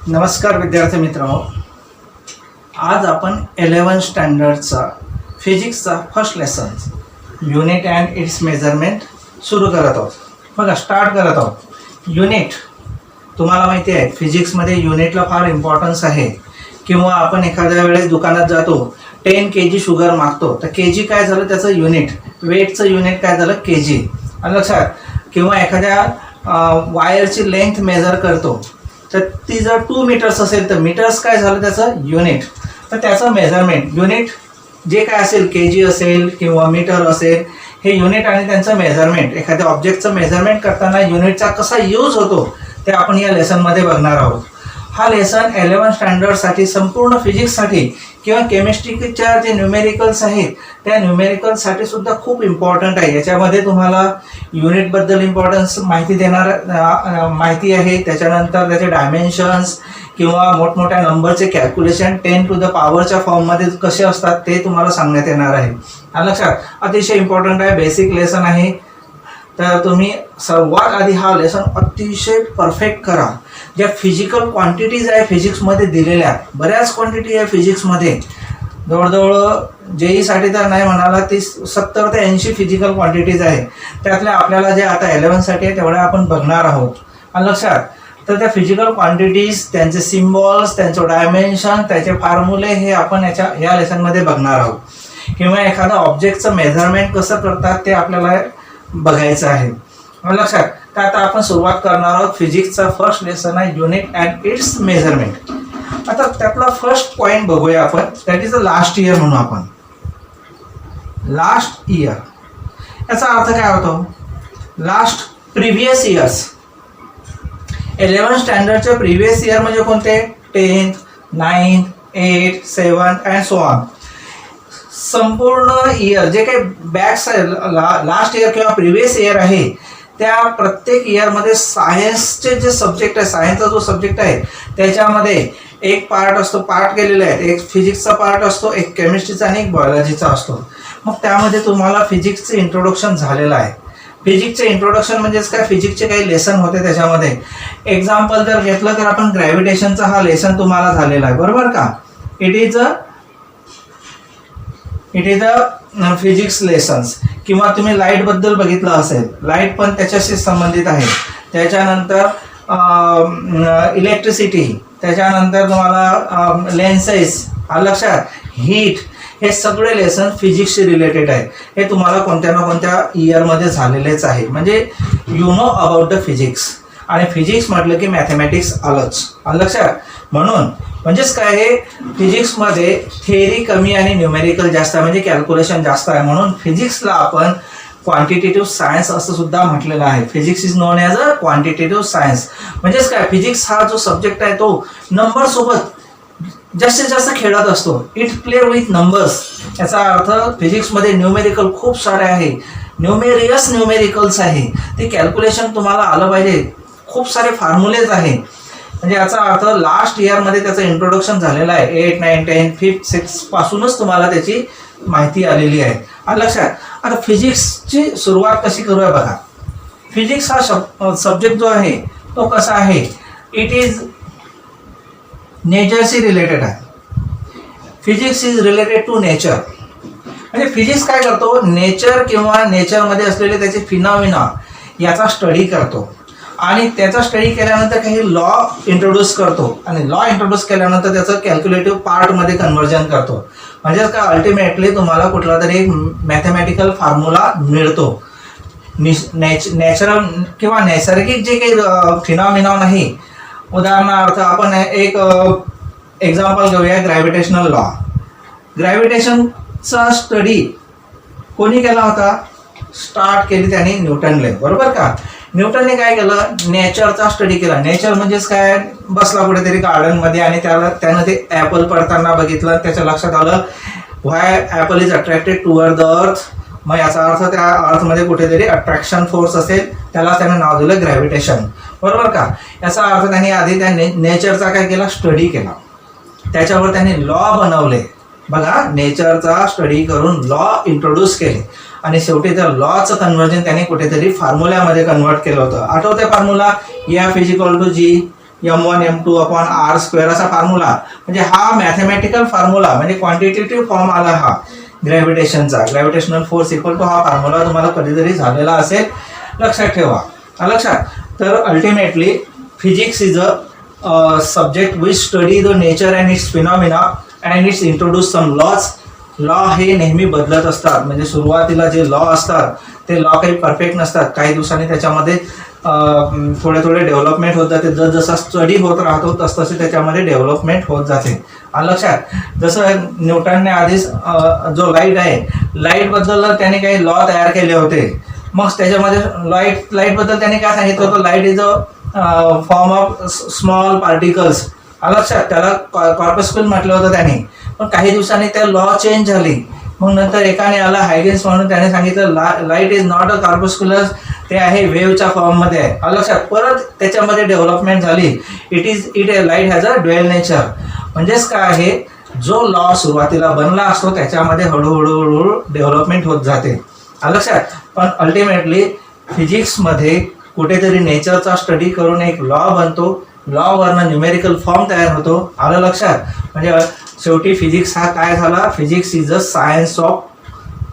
नमस्कार विद्यार्थी मित्रांनो, आज आपण 11th स्टँडर्डचा फिजिक्सचा first lesson unit and its measurement सुरू करत आहोत. बघा, स्टार्ट करत आहोत. युनिट तुम्हाला माहिती आहे, फिजिक्समध्ये युनिटला फार इम्पॉर्टन्स आहे. किंवा आपण एखाद्या वेळेस दुकानात जातो, 10 kg शुगर मागतो, तर kg काय झालं त्याचं युनिट, वेटचं युनिट काय झालं kg, लक्षात. किंवा एखाद्या वायरची लेंथ मेजर करतो, तर ती जर 2 मीटर्स असेल तर मीटर्स काय झालं त्याचं युनिट. तर त्याचं मेजरमेंट युनिट जे काय असेल, kg असेल किंवा मीटर असेल, हे युनिट आणि त्यांचं मेजरमेंट, एखाद्या ऑब्जेक्टचं मेजरमेंट करताना युनिटचा कसा यूज होतो ते आपण या लेसनमध्ये बघणार आहोत. हा लेसन 11th स्टँडर्डसाठी, संपूर्ण फिजिक्ससाठी किंवा केमिस्ट्रीच्या जे न्यूमेरिकल्स आहेत त्या न्यूमेरिकल्ससाठी सुद्धा खूप इम्पॉर्टंट आहे. याच्यामध्ये तुम्हाला युनिटबद्दल इम्पॉर्टन्स माहिती देणार माहिती आहे. त्याच्यानंतर त्याचे डायमेन्शन्स किंवा मोठमोठ्या नंबरचे कॅल्क्युलेशन 10 to the पॉवरच्या फॉर्ममध्ये कसे असतात ते तुम्हाला सांगण्यात येणार आहे. लक्षात, अतिशय इम्पॉर्टंट आहे, बेसिक लेसन आहे. तर तुम्ही सर्वात आधी हा लेसन अतिशय परफेक्ट करा. ज्या फिजिकल क्वांटिटीज आहे फिजिक्समध्ये दिलेल्या, बऱ्याच क्वांटिटी आहे फिजिक्समध्ये, जवळजवळ जेईसाठी तर नाही म्हणाला, ती 70 ते 80 फिजिकल क्वांटिटीज आहे. त्यातल्या आपल्याला जे आता 11th आहे तेवढ्या आपण बघणार आहोत. लक्षात. तर त्या फिजिकल क्वांटिटीज, त्यांचे सिम्बॉल्स, त्यांचं डायमेन्शन, त्याचे फॉर्म्युले हे आपण या लेसनमध्ये बघणार आहोत. किंवा एखादा ऑब्जेक्टचं मेजरमेंट कसं करतात ते आपल्याला बघायचं आहे. लक्षात. तर आता आपण सुरुवात करणार आहोत. फिजिक्सचा फर्स्ट लेसन आहे युनिट अँड इट्स मेजरमेंट. आता त्यातला फर्स्ट पॉइंट बघूया आपण, that is the last year म्हणू आपण. लास्ट इयर याचा अर्थ काय होतो? Last previous years. 11th स्टँडर्डचे प्रिव्हियस इयर म्हणजे कोणते? 10th, 9th, 8th, 7th and so on. संपूर्ण इयर जे काही बॅक्स लास्ट इयर किंवा प्रिव्हियस इयर आहे, त्या प्रत्येक इयरमध्ये सायन्सचे जे सब्जेक्ट आहे, सायन्सचा जो सब्जेक्ट आहे त्याच्यामध्ये एक पार्ट असतो, पार्ट केलेले आहेत. एक फिजिक्सचा पार्ट असतो, एक केमिस्ट्रीचा आणि एक बायोलॉजीचा असतो. मग त्यामध्ये तुम्हाला फिजिक्सचं इंट्रोडक्शन झालेलं आहे. फिजिक्सचे इंट्रोडक्शन म्हणजेच काय, फिजिक्सचे काही लेसन होते त्याच्यामध्ये. एक्झाम्पल जर घेतलं तर आपण ग्रॅव्हिटेशनचा हा लेसन तुम्हाला झालेला आहे, बरोबर का. It is a physics lessons. किंवा तुम्ही लाईटबद्दल बघितलं असेल, लाईट पण त्याच्याशी संबंधित आहे. त्याच्यानंतर इलेक्ट्रिसिटी, त्याच्यानंतर तुम्हाला लेन्सेस, लक्षात, हीट, हे सगळे लेसन फिजिक्सशी रिलेटेड आहेत. हे तुम्हाला कोणत्या ना कोणत्या इयरमध्ये झालेलेच आहे. म्हणजे you know about the physics. आणि फिजिक्स म्हटलं की मॅथमॅटिक्स आलंच, लक्षात. म्हणून म्हणजेच काय, हे फिजिक्समध्ये थिअरी कमी आणि न्यूमेरिकल जास्त आहे, म्हणजे कॅल्क्युलेशन जास्त आहे. म्हणून फिजिक्सला आपण क्वांटिटेटिव्ह सायन्स असं सुद्धा म्हटलेलं आहे. Physics is non as a quantitative science. म्हणजेच काय, फिजिक्स हा जो सब्जेक्ट आहे तो नंबरसोबत जास्तीत जास्त खेळत असतो. It play with numbers. याचा अर्थ फिजिक्समध्ये न्यूमेरिकल खूप सारे आहे, न्यूमेरिकल्स आहे. ते कॅल्क्युलेशन तुम्हाला आलं पाहिजे. खूप सारे फॉर्म्युलेज आहे. म्हणजे याचा अर्थ लास्ट इयरमध्ये त्याचं इंट्रोडक्शन झालेलं आहे. 8, 9, 10, 5, 6 पासूनच तुम्हाला त्याची माहिती आलेली आहे. लक्षात. आता फिजिक्सची सुरुवात कशी करूया बघा. फिजिक्स हा सब्जेक्ट जो आहे तो कसा आहे, इट इज नेचरशी रिलेटेड आहे. Physics is related to nature. म्हणजे फिजिक्स काय करतो, नेचर किंवा नेचरमध्ये असलेले त्याचे फिनॉमिना याचा स्टडी करतो. आणि त्याचा स्टडी केल्यानंतर काही लॉ इंट्रोड्यूस करतो. आणि लॉ इंट्रोड्यूस केल्यानंतर त्याचं कॅल्क्युलेटिव्ह पार्टमध्ये कन्व्हर्जन करतो. म्हणजेच का, अल्टिमेटली तुम्हाला कुठला तरी एक मॅथमॅटिकल फॉर्म्युला मिळतो. नॅचरल किंवा नैसर्गिक जे काही फिनॉमिना नाही, उदाहरणार्थ आपण एक एक्झाम्पल घेऊया, ग्रॅव्हिटेशनल लॉ. ग्रॅव्हिटेशनचा स्टडी कोणी केला होता? स्टार्ट केली त्याने न्यूटनने, बरोबर का. न्यूटनने काय केलं, नेचरचा स्टडी केला. नेचर म्हणजेच काय, बसला कुठेतरी गार्डनमध्ये आणि त्यानं ते ॲपल पडताना बघितलं. त्याच्या लक्षात आलं why apple is attracted toward the earth. मग याचा अर्थ त्या अर्थमध्ये कुठेतरी अट्रॅक्शन फोर्स असेल, त्याला त्यानं नाव दिलं ग्रॅव्हिटेशन, बरोबर का. याचा अर्थ त्यांनी आधी त्या नेचरचा काय केला, स्टडी केला. त्याच्यावर त्यांनी लॉ बनवले. बघा, नेचरचा स्टडी करून लॉ इंट्रोड्यूस केले. आणि शेवटी त्या लॉचं कन्व्हर्जन त्याने कुठेतरी फॉर्म्युल्यामध्ये कन्वर्ट केलं होतं. आठवते formula, f is equal to g, m1 m2 अपॉन r स्क्वेअर असा फॉर्म्युला, म्हणजे हा मॅथमॅटिकल फॉर्म्युला म्हणजे क्वांटिटेटिव्ह फॉर्म आला हा ग्रॅव्हिटेशनचा. ग्रॅव्हिटेशनल फोर्स इक्वल टू हा फॉर्म्युला तुम्हाला कधीतरी झालेला असेल, लक्षात ठेवा. लक्षात. तर ultimately physics is a subject which study the nature and its phenomena and its introduce some laws. Law हे नेहमी बदलत असतात, म्हणजे सुरुवातीला जे लॉ असतात ते लॉ काही परफेक्ट नसतात. काही दिवसांनी त्याच्यामध्ये थोडे थोडे डेव्हलपमेंट होत जाते. जसा स्टडी होत राहतो तसतसे त्याच्यामध्ये डेव्हलपमेंट होत जाते. लक्षात. जसं न्यूटनने आधीच जो लाईट आहे, लाईटबद्दल त्याने काही लॉ तयार केले होते. मग त्याच्यामध्ये लाईटबद्दल त्याने काय सांगितलं होतं, light is a form of small particles. लक्षात. त्याला कॉर्पस्क्युल म्हटलं होतं त्याने. पण काही दिवसांनी त्या लॉ चेंज झाली. मग नंतर एकाने आला हायगेन्स म्हणून, त्याने सांगितलं लाईट इज नॉट अ कॉर्पस्क्युलस, ते आहे वेव्हच्या फॉर्ममध्ये आहे. लक्षात. परत त्याच्यामध्ये डेव्हलपमेंट झाली. Light has a dual nature. म्हणजेच काय आहे, जो लॉ सुरुवातीला बनला असतो त्याच्यामध्ये हळूहळू डेव्हलपमेंट होत जाते. लक्षात. पण अल्टिमेटली फिजिक्समध्ये कुठेतरी नेचरचा स्टडी करून एक लॉ बनतो. लॉवरनं न्यूमेरिकल फॉर्म तयार होतो. आलं लक्षात. म्हणजे शेवटी फिजिक्स हा काय झाला, physics is a science of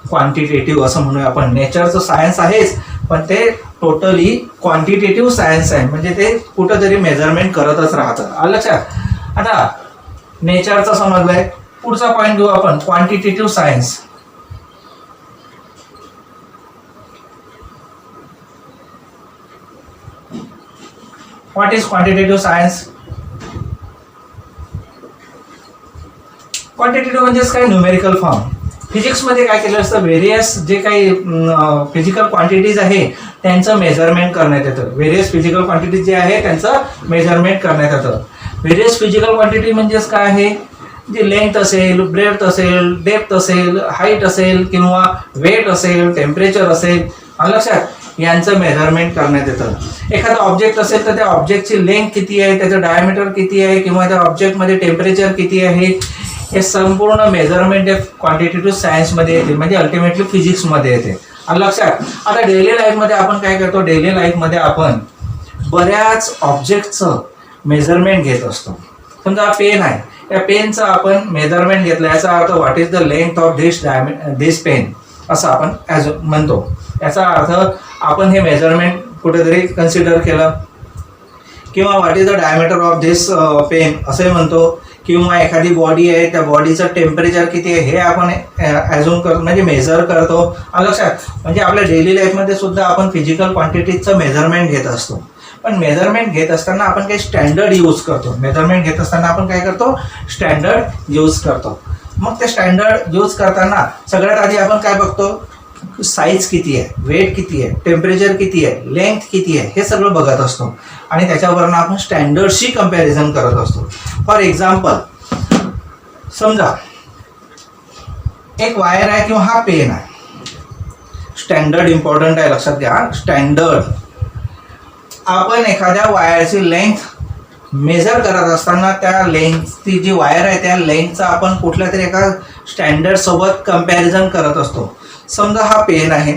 quantitative असं म्हणूया आपण. नेचरचं सायन्स आहेच, पण ते टोटली क्वांटिटेटिव्ह सायन्स आहे, म्हणजे ते कुठंतरी मेजरमेंट करतच राहतं. आलं लक्षात. आता नेचरचं समजलंय, पुढचा पॉईंट घेऊ आपण, quantitative science. What is quantitative science? Quantitative म्हणजेच काय, न्यूमेरिकल फॉर्म. फिजिक्समध्ये काय केलं असतं, व्हेरियस जे काही फिजिकल क्वांटिटीज आहे त्यांचं मेजरमेंट करण्यात येतं. व्हेरियस फिजिकल क्वांटिटीज जे आहे त्यांचं मेजरमेंट करण्यात येतं. व्हेरियस फिजिकल क्वांटिटी म्हणजेच काय आहे, जे लेंथ असेल, ब्रेथ असेल, डेप्थ असेल, हाईट असेल किंवा वेट असेल, टेम्परेचर असेल, लक्षात, यांचं मेजरमेंट करण्यात येतं. एखादा ऑब्जेक्ट असेल तर त्या ऑब्जेक्टची लेंथ किती आहे, त्याचं डायमीटर किती आहे, किंवा त्या ऑब्जेक्टमध्ये टेम्परेचर किती आहे, हे संपूर्ण मेजरमेंट क्वांटिटेटिव्ह सायन्समध्ये येते, म्हणजे अल्टिमेटली फिजिक्समध्ये येते. लक्षात. आता डेली लाईफमध्ये आपण काय करतो, डेली लाईफमध्ये आपण बऱ्याच ऑब्जेक्टचं मेजरमेंट घेत असतो. समजा पेन आहे, त्या पेनचं आपण मेजरमेंट घेतलं, याचा अर्थ what is the length of this pen असं आपण म्हणतो. याचा अर्थ आपण हे मेजरमेंट कुठेतरी कन्सिडर केलं. किंवा what is the diameter of this pen असे म्हणतो. किंवा एखादी बॉडी आहे, त्या बॉडीचं टेम्परेचर किती आहे हे आपण ॲझ्युम करतो, म्हणजे मेजर करतो. लक्षात. म्हणजे आपल्या डेली लाईफमध्ये सुद्धा आपण फिजिकल क्वांटिटीजचं मेजरमेंट घेत असतो. पण मेजरमेंट घेत असताना आपण काही स्टँडर्ड यूज करतो. मेजरमेंट घेत असताना आपण काय करतो, स्टँडर्ड यूज करतो. मग ते स्टँडर्ड यूज करताना सगळ्यात आधी आपण काय बघतो, साईज किती आहे, वेट किती आहे, टेम्परेचर किती आहे, लेंथ किती आहे, हे सगळं बघत असतो. आणि त्याच्यावरनं आपण स्टँडर्डशी कंपॅरिझन करत असतो. फॉर एक्झाम्पल, समजा एक वायर आहे किंवा हा पेन आहे. स्टँडर्ड इम्पॉर्टंट आहे, लक्षात घ्या. स्टँडर्ड. आपण एखाद्या वायरची लेंथ मेजर करत असताना त्या लेंथची जी वायर आहे त्या लेंथचा आपण कुठल्या तरी एका स्टँडर्ड सोबत कंपॅरिझन करत असतो. समजा हा पेन आहे,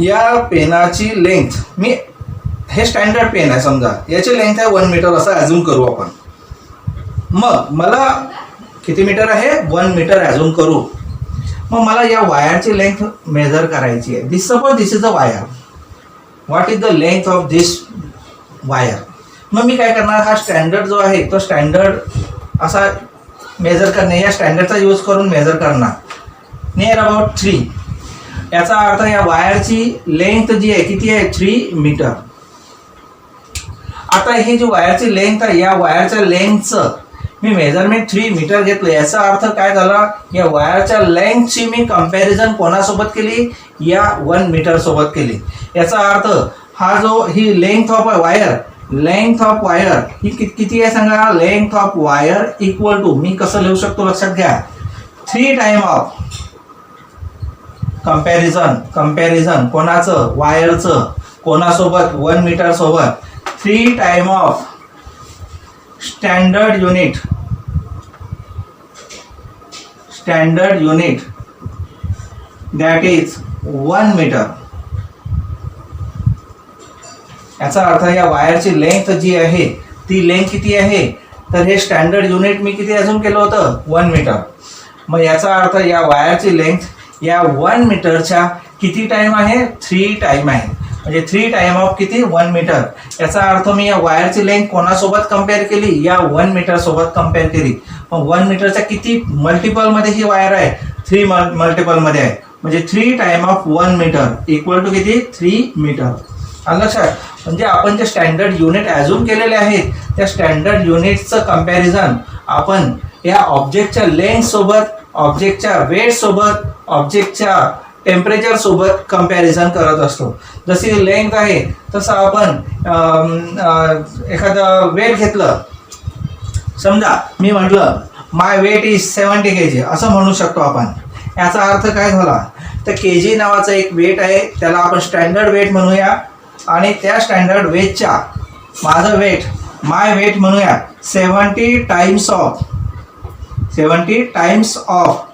या पेनाची लेंथ, हे स्टँडर्ड पेन आहे, समजा याची लेंथ आहे 1 मीटर असं ॲझ्युम करू आपण. मग मला किती मीटर आहे, 1 मीटर ॲझ्युम करू. मग मला या वायरची लेंथ मेजर करायची आहे. Suppose this is a wire. What is the length of this wire? मग मी काय करणार, हा स्टँडर्ड जो आहे तो स्टँडर्ड असा मेजर करणे, या स्टँडर्डचा यूज करून मेजर करणार. Near about 3. याचा अर्थ या वायरची लेंथ जी आहे किती आहे, 3 मीटर. आता ही जी वायरची लेंथ आहे, या वायरच्या लेंथचं मी मेजरमेंट 3 मीटर घेतलं. याचा अर्थ काय झाला, या वायरच्या लेंथची मी कंपॅरिझन कोणासोबत केली, या 1 मीटर सोबत केली. याचा अर्थ हा जो ही length of wire, length of wire ही किती आहे सांगा, length of wire equal to, मी कसं लिहू शकतो लक्षात घ्या, 3 टाइम ऑफ कंपॅरिझन कोणाचं, वायरचं, कोणासोबत, 1 मीटर सोबत, 3 time of standard unit that is 1 metre. याचा अर्थ या वायरची लेंथ जी आहे ती लेंथ किती आहे, तर हे स्टँडर्ड युनिट मी किती अजून केलं होतं 1 मीटर. मग याचा अर्थ या वायरची लेंथ या 1 मीटरच्या किती टाईम आहे, 3 टाईम आहे. म्हणजे 3 टाईम ऑफ किती 1 मीटर. याचा अर्थ मी या वायरची लेंथ कोणासोबत कम्पेअर केली, या 1 मीटर सोबत कम्पेअर केली. मग 1 मीटरच्या किती मल्टिपलमध्ये ही वायर आहे, 3 मल्टिपलमध्ये आहे. म्हणजे 3 time of 1 metre equal to किती 3 मीटर. आलं लक्षात. म्हणजे आपण जे स्टँडर्ड युनिट ॲझ्युम केलेले आहेत त्या स्टँडर्ड युनिटचं कम्पॅरिझन आपण या ऑब्जेक्टच्या लेंथ सोबत, ऑब्जेक्टच्या वेट सोबत, ऑब्जेक्टच्या टेम्परेचर सोबत कम्पॅरिझन करत असतो. जशी लेंथ आहे तसं आपण एखादं वेट घेतलं, समजा मी म्हटलं माय वेट इज 70 kg असं म्हणू शकतो आपण. याचा अर्थ काय झाला, तर केजी नावाचं एक वेट आहे, त्याला आपण स्टँडर्ड वेट म्हणूया. आणि त्या स्टँडर्ड वेटच्या माझं वेट, माय वेट म्हणूया 70 times of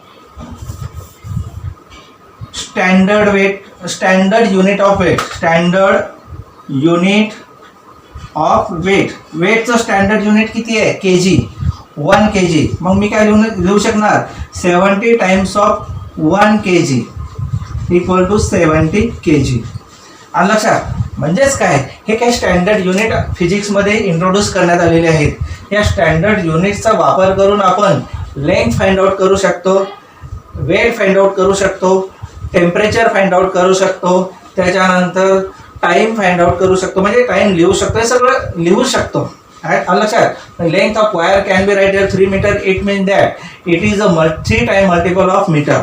standard weight, standard unit of weight, standard unit of weight. वेटचं स्टँडर्ड युनिट किती आहे, केजी, 1 kg. मग मी काय लिहू शकणार, 70 times of 1 kg equal to 70 kg. आलं लक्षात. म्हणजेच काय, हे काही स्टँडर्ड युनिट फिजिक्समध्ये इंट्रोड्यूस करण्यात आलेले आहेत. या स्टँडर्ड युनिटचा वापर करून आपण लेंथ फाइंड आउट करू शकतो, वेट फाइंड आउट करू शकतो, टेम्परेचर फाइंड आउट करू शकतो, त्याच्यानंतर टाईम फाइंड आउट करू शकतो. म्हणजे टाईम लिहू शकतो, हे सगळं लिहू शकतो. आलं लक्षात. Length of wire can be write 3 metre. It means that it is a 3 time multiple of metre.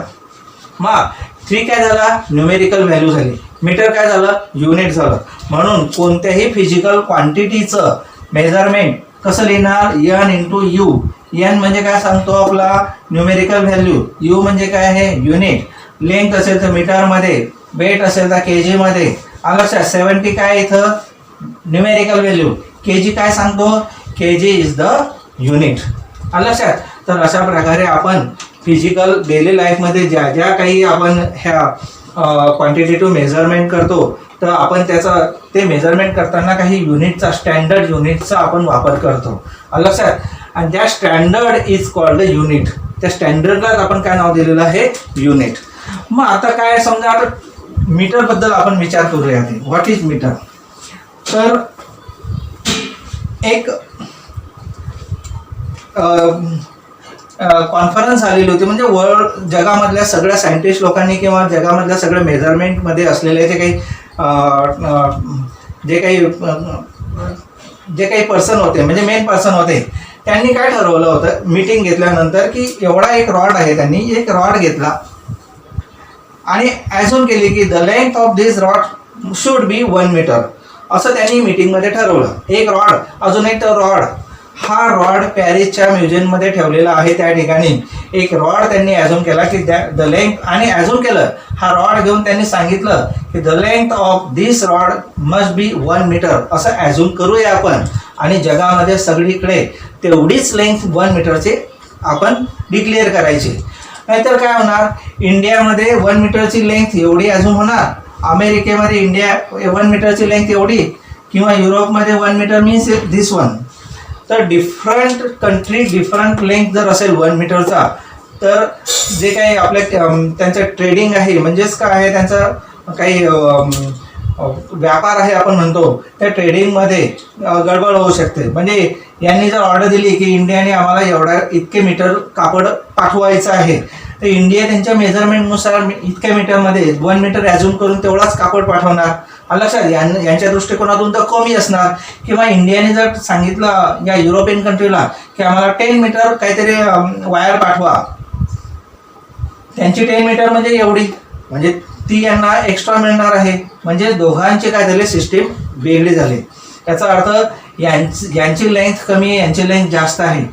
मग 3 काय झाला, न्यूमेरिकल व्हॅल्यू झाली. मीटर काय झालं, युनिट झालं. म्हणून कोणत्याही फिजिकल क्वांटिटीचं मेजरमेंट कसं लिहिणार, एन इंटू यू. एन म्हणजे काय सांगतो आपला न्यूमेरिकल व्हॅल्यू, यू म्हणजे काय आहे युनिट. लेंथ असेल तर मीटरमध्ये, वेट असेल तर केजीमध्ये. आलं लक्षात. 70 काय इथं न्यूमेरिकल व्हॅल्यू, केजी काय सांगतो, केजी इज द युनिट. आलं लक्षात. तर अशा प्रकारे आपण फिजिकल डेली लाईफमध्ये ज्या ज्या काही आपण ह्या क्वांटिटेटिव्ह मेजरमेंट करतो, तर आपण त्याचा ते मेजरमेंट करताना काही युनिटचा, स्टँडर्ड युनिटचा आपण वापर करतो. आलं लक्षात. आणि त्या standard is called the unit. त्या स्टँडर्डलाच आपण काय नाव दिलेलं आहे, युनिट. मग आता काय, समजा आता मीटरबद्दल आपण विचार करूया. What is metre. तर एक कॉन्फरन्स आलेली होती. म्हणजे वर्ल्ड जगामधल्या सगळ्या सायंटिस्ट लोकांनी किंवा जगामधल्या सगळ्या मेजरमेंटमध्ये असलेले जे काही पर्सन होते, म्हणजे मेन पर्सन होते, त्यांनी काय ठरवलं होतं मीटिंग घेतल्यानंतर, की एवढा एक रॉड आहे, त्यांनी एक रॉड घेतला आणि ॲझ्युम केली की the length of this rod should be 1 metre असं त्यांनी मीटिंगमध्ये ठरवलं. एक रॉड, अजून एक रॉड. हा रॉड पॅरिसच्या म्युझियममध्ये ठेवलेला आहे. त्या ठिकाणी एक रॉड त्यांनी ॲझ्युम केला की द लेंथ, आणि ॲझ्युम केलं, हा रॉड घेऊन त्यांनी सांगितलं की the length of this rod must be 1 metre असं ॲझ्युम करूया आपण. आणि जगामध्ये सगळीकडे तेवढीच लेंथ 1 मीटरची आपण डिक्लेअर करायची. नाहीतर काय होणार, इंडियामध्ये 1 मीटरची लेंथ एवढी ॲझ्युम होणार, अमेरिकेमध्ये 1 मीटरची लेंथ एवढी, किंवा युरोपमध्ये 1 मीटर मीन्स दिस वन. तर डिफरंट कंट्री डिफरंट लेंथ जर असेल 1 मीटरचा, तर जे काही आपल्या त्यांचं ट्रेडिंग आहे, म्हणजेच काय आहे त्यांचा काही व्यापार आहे आपण म्हणतो, त्या ट्रेडिंगमध्ये गडबड होऊ शकते. म्हणजे यांनी जर ऑर्डर दिली की इंडियाने आम्हाला इतके मीटर कापड पाठवायचं आहे, तर इंडिया त्यांच्या मेजरमेंटनुसार इतक्या मीटरमध्ये 1 मीटर ॲझ्युम करून तेवढाच कापड पाठवणार. लक्षात. यांच्या दृष्टिकोनातून तर कमी असणार. किंवा इंडियाने जर सांगितलं या युरोपियन कंट्रीला की आम्हाला 10 मीटर काहीतरी वायर पाठवा, त्यांची 10 मीटर म्हणजे एवढी, म्हणजे ती यांना एक्स्ट्रा मिळणार आहे. म्हणजे दोघांचे काय झाले, सिस्टीम वेगळी झाली. याचा अर्थ यांची लेंथ कमी आहे, यांची लेंथ जास्त आहे.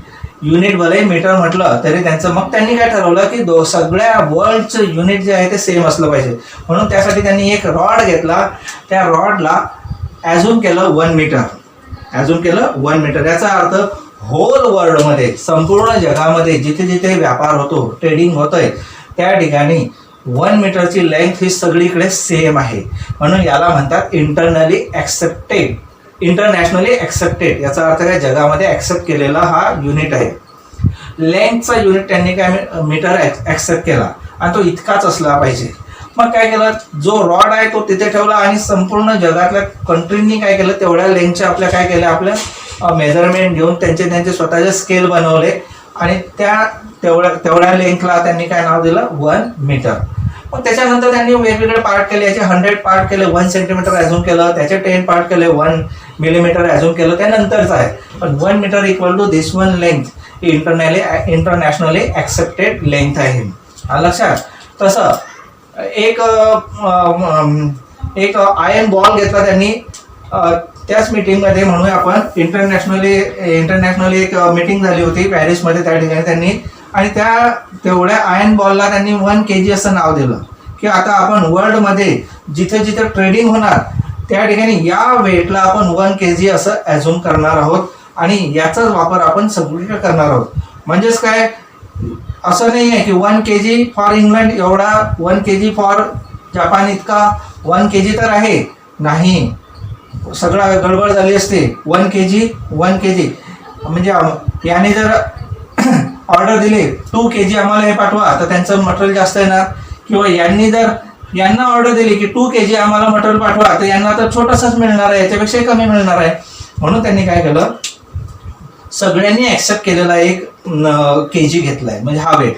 युनिट भले मीटर म्हटलं तरी त्यांचं, मग त्यांनी काय ठरवलं की सगळ्या वर्ल्डचं युनिट जे आहे ते सेम असलं पाहिजे. म्हणून त्यासाठी त्यांनी एक रॉड घेतला, त्या रॉडला ॲझ्युम केलं 1 मीटर, ॲझ्युम केलं 1 मीटर. याचा अर्थ होल वर्ल्डमध्ये, संपूर्ण जगामध्ये जिथे जिथे व्यापार होतो, ट्रेडिंग होतंय, त्या ठिकाणी 1 मीटरची लेंथ ही सगळीकडे सेम आहे, म्हणून याला म्हणतात इंटरनॅशनली ॲक्सेप्टेड. याचा अर्थ काय, जगामध्ये ॲक्सेप्ट केलेला हा युनिट आहे. लेंथचा युनिट त्यांनी काय मीटर ॲक्सेप्ट केला आणि तो इतकाच असला पाहिजे. मग काय केलं, जो रॉड आहे तो तिथे ठेवला आणि संपूर्ण जगातल्या कंट्रींनी काय केलं, तेवढ्या लेंथच्या आपल्या काय केलं, आपल्या मेजरमेंट घेऊन त्यांचे स्वतःचे स्केल बनवले आणि तेवढ्या लेंथला त्यांनी काय नाव दिलं, 1 मीटर. मग त्याच्यानंतर त्यांनी वेगवेगळे पार्ट केले, याचे 100 पार्ट केले, 1 सेंटीमीटर ॲझ्युम केलं, त्याचे 10 पार्ट केले, 1 मिलीमीटर ॲझ्युम केलं, त्यानंतरचं आहे. पण 1 metre equal to this 1 length ही इंटरनॅशनली ॲक्सेप्टेड लेंथ आहे. लक्षात. तसं एक आयर्न बॉल घेतला त्यांनी त्याच मीटिंगमध्ये, म्हणूया आपण इंटरनॅशनली एक मीटिंग झाली होती पॅरिसमध्ये, त्या ठिकाणी त्यांनी, आणि तेवढ्या आयर्न बॉलला त्यांनी 1 kg असं नाव दिलं की आता आपण वर्ल्डमध्ये जिथे जिथे ट्रेडिंग होणार त्या ठिकाणी या वेटला आपण 1 kg असं ॲझ्युम करणार आहोत आणि याचाच वापर आपण सगळीकडे करणार आहोत. म्हणजेच काय, असं नाही आहे की 1 kg फॉर इंग्लंड एवढा, 1 kg फॉर जपान इतका, 1 kg तर आहे नाही, सगळा गडबड झाली असते. 1 kg म्हणजे याने जर ऑर्डर दिली 2 kg आम्हाला हे पाठवा तर त्यांचं मटेरियल जास्त येणार, किंवा यांना ऑर्डर दिली की 2 kg आम्हाला मटेरियल पाठवा तर यांना तर छोटंसंच मिळणार आहे, याच्यापेक्षाही कमी मिळणार आहे. म्हणून त्यांनी काय केलं, सगळ्यांनी ॲक्सेप्ट केलेला एक kg घेतलाय, म्हणजे हा वेट.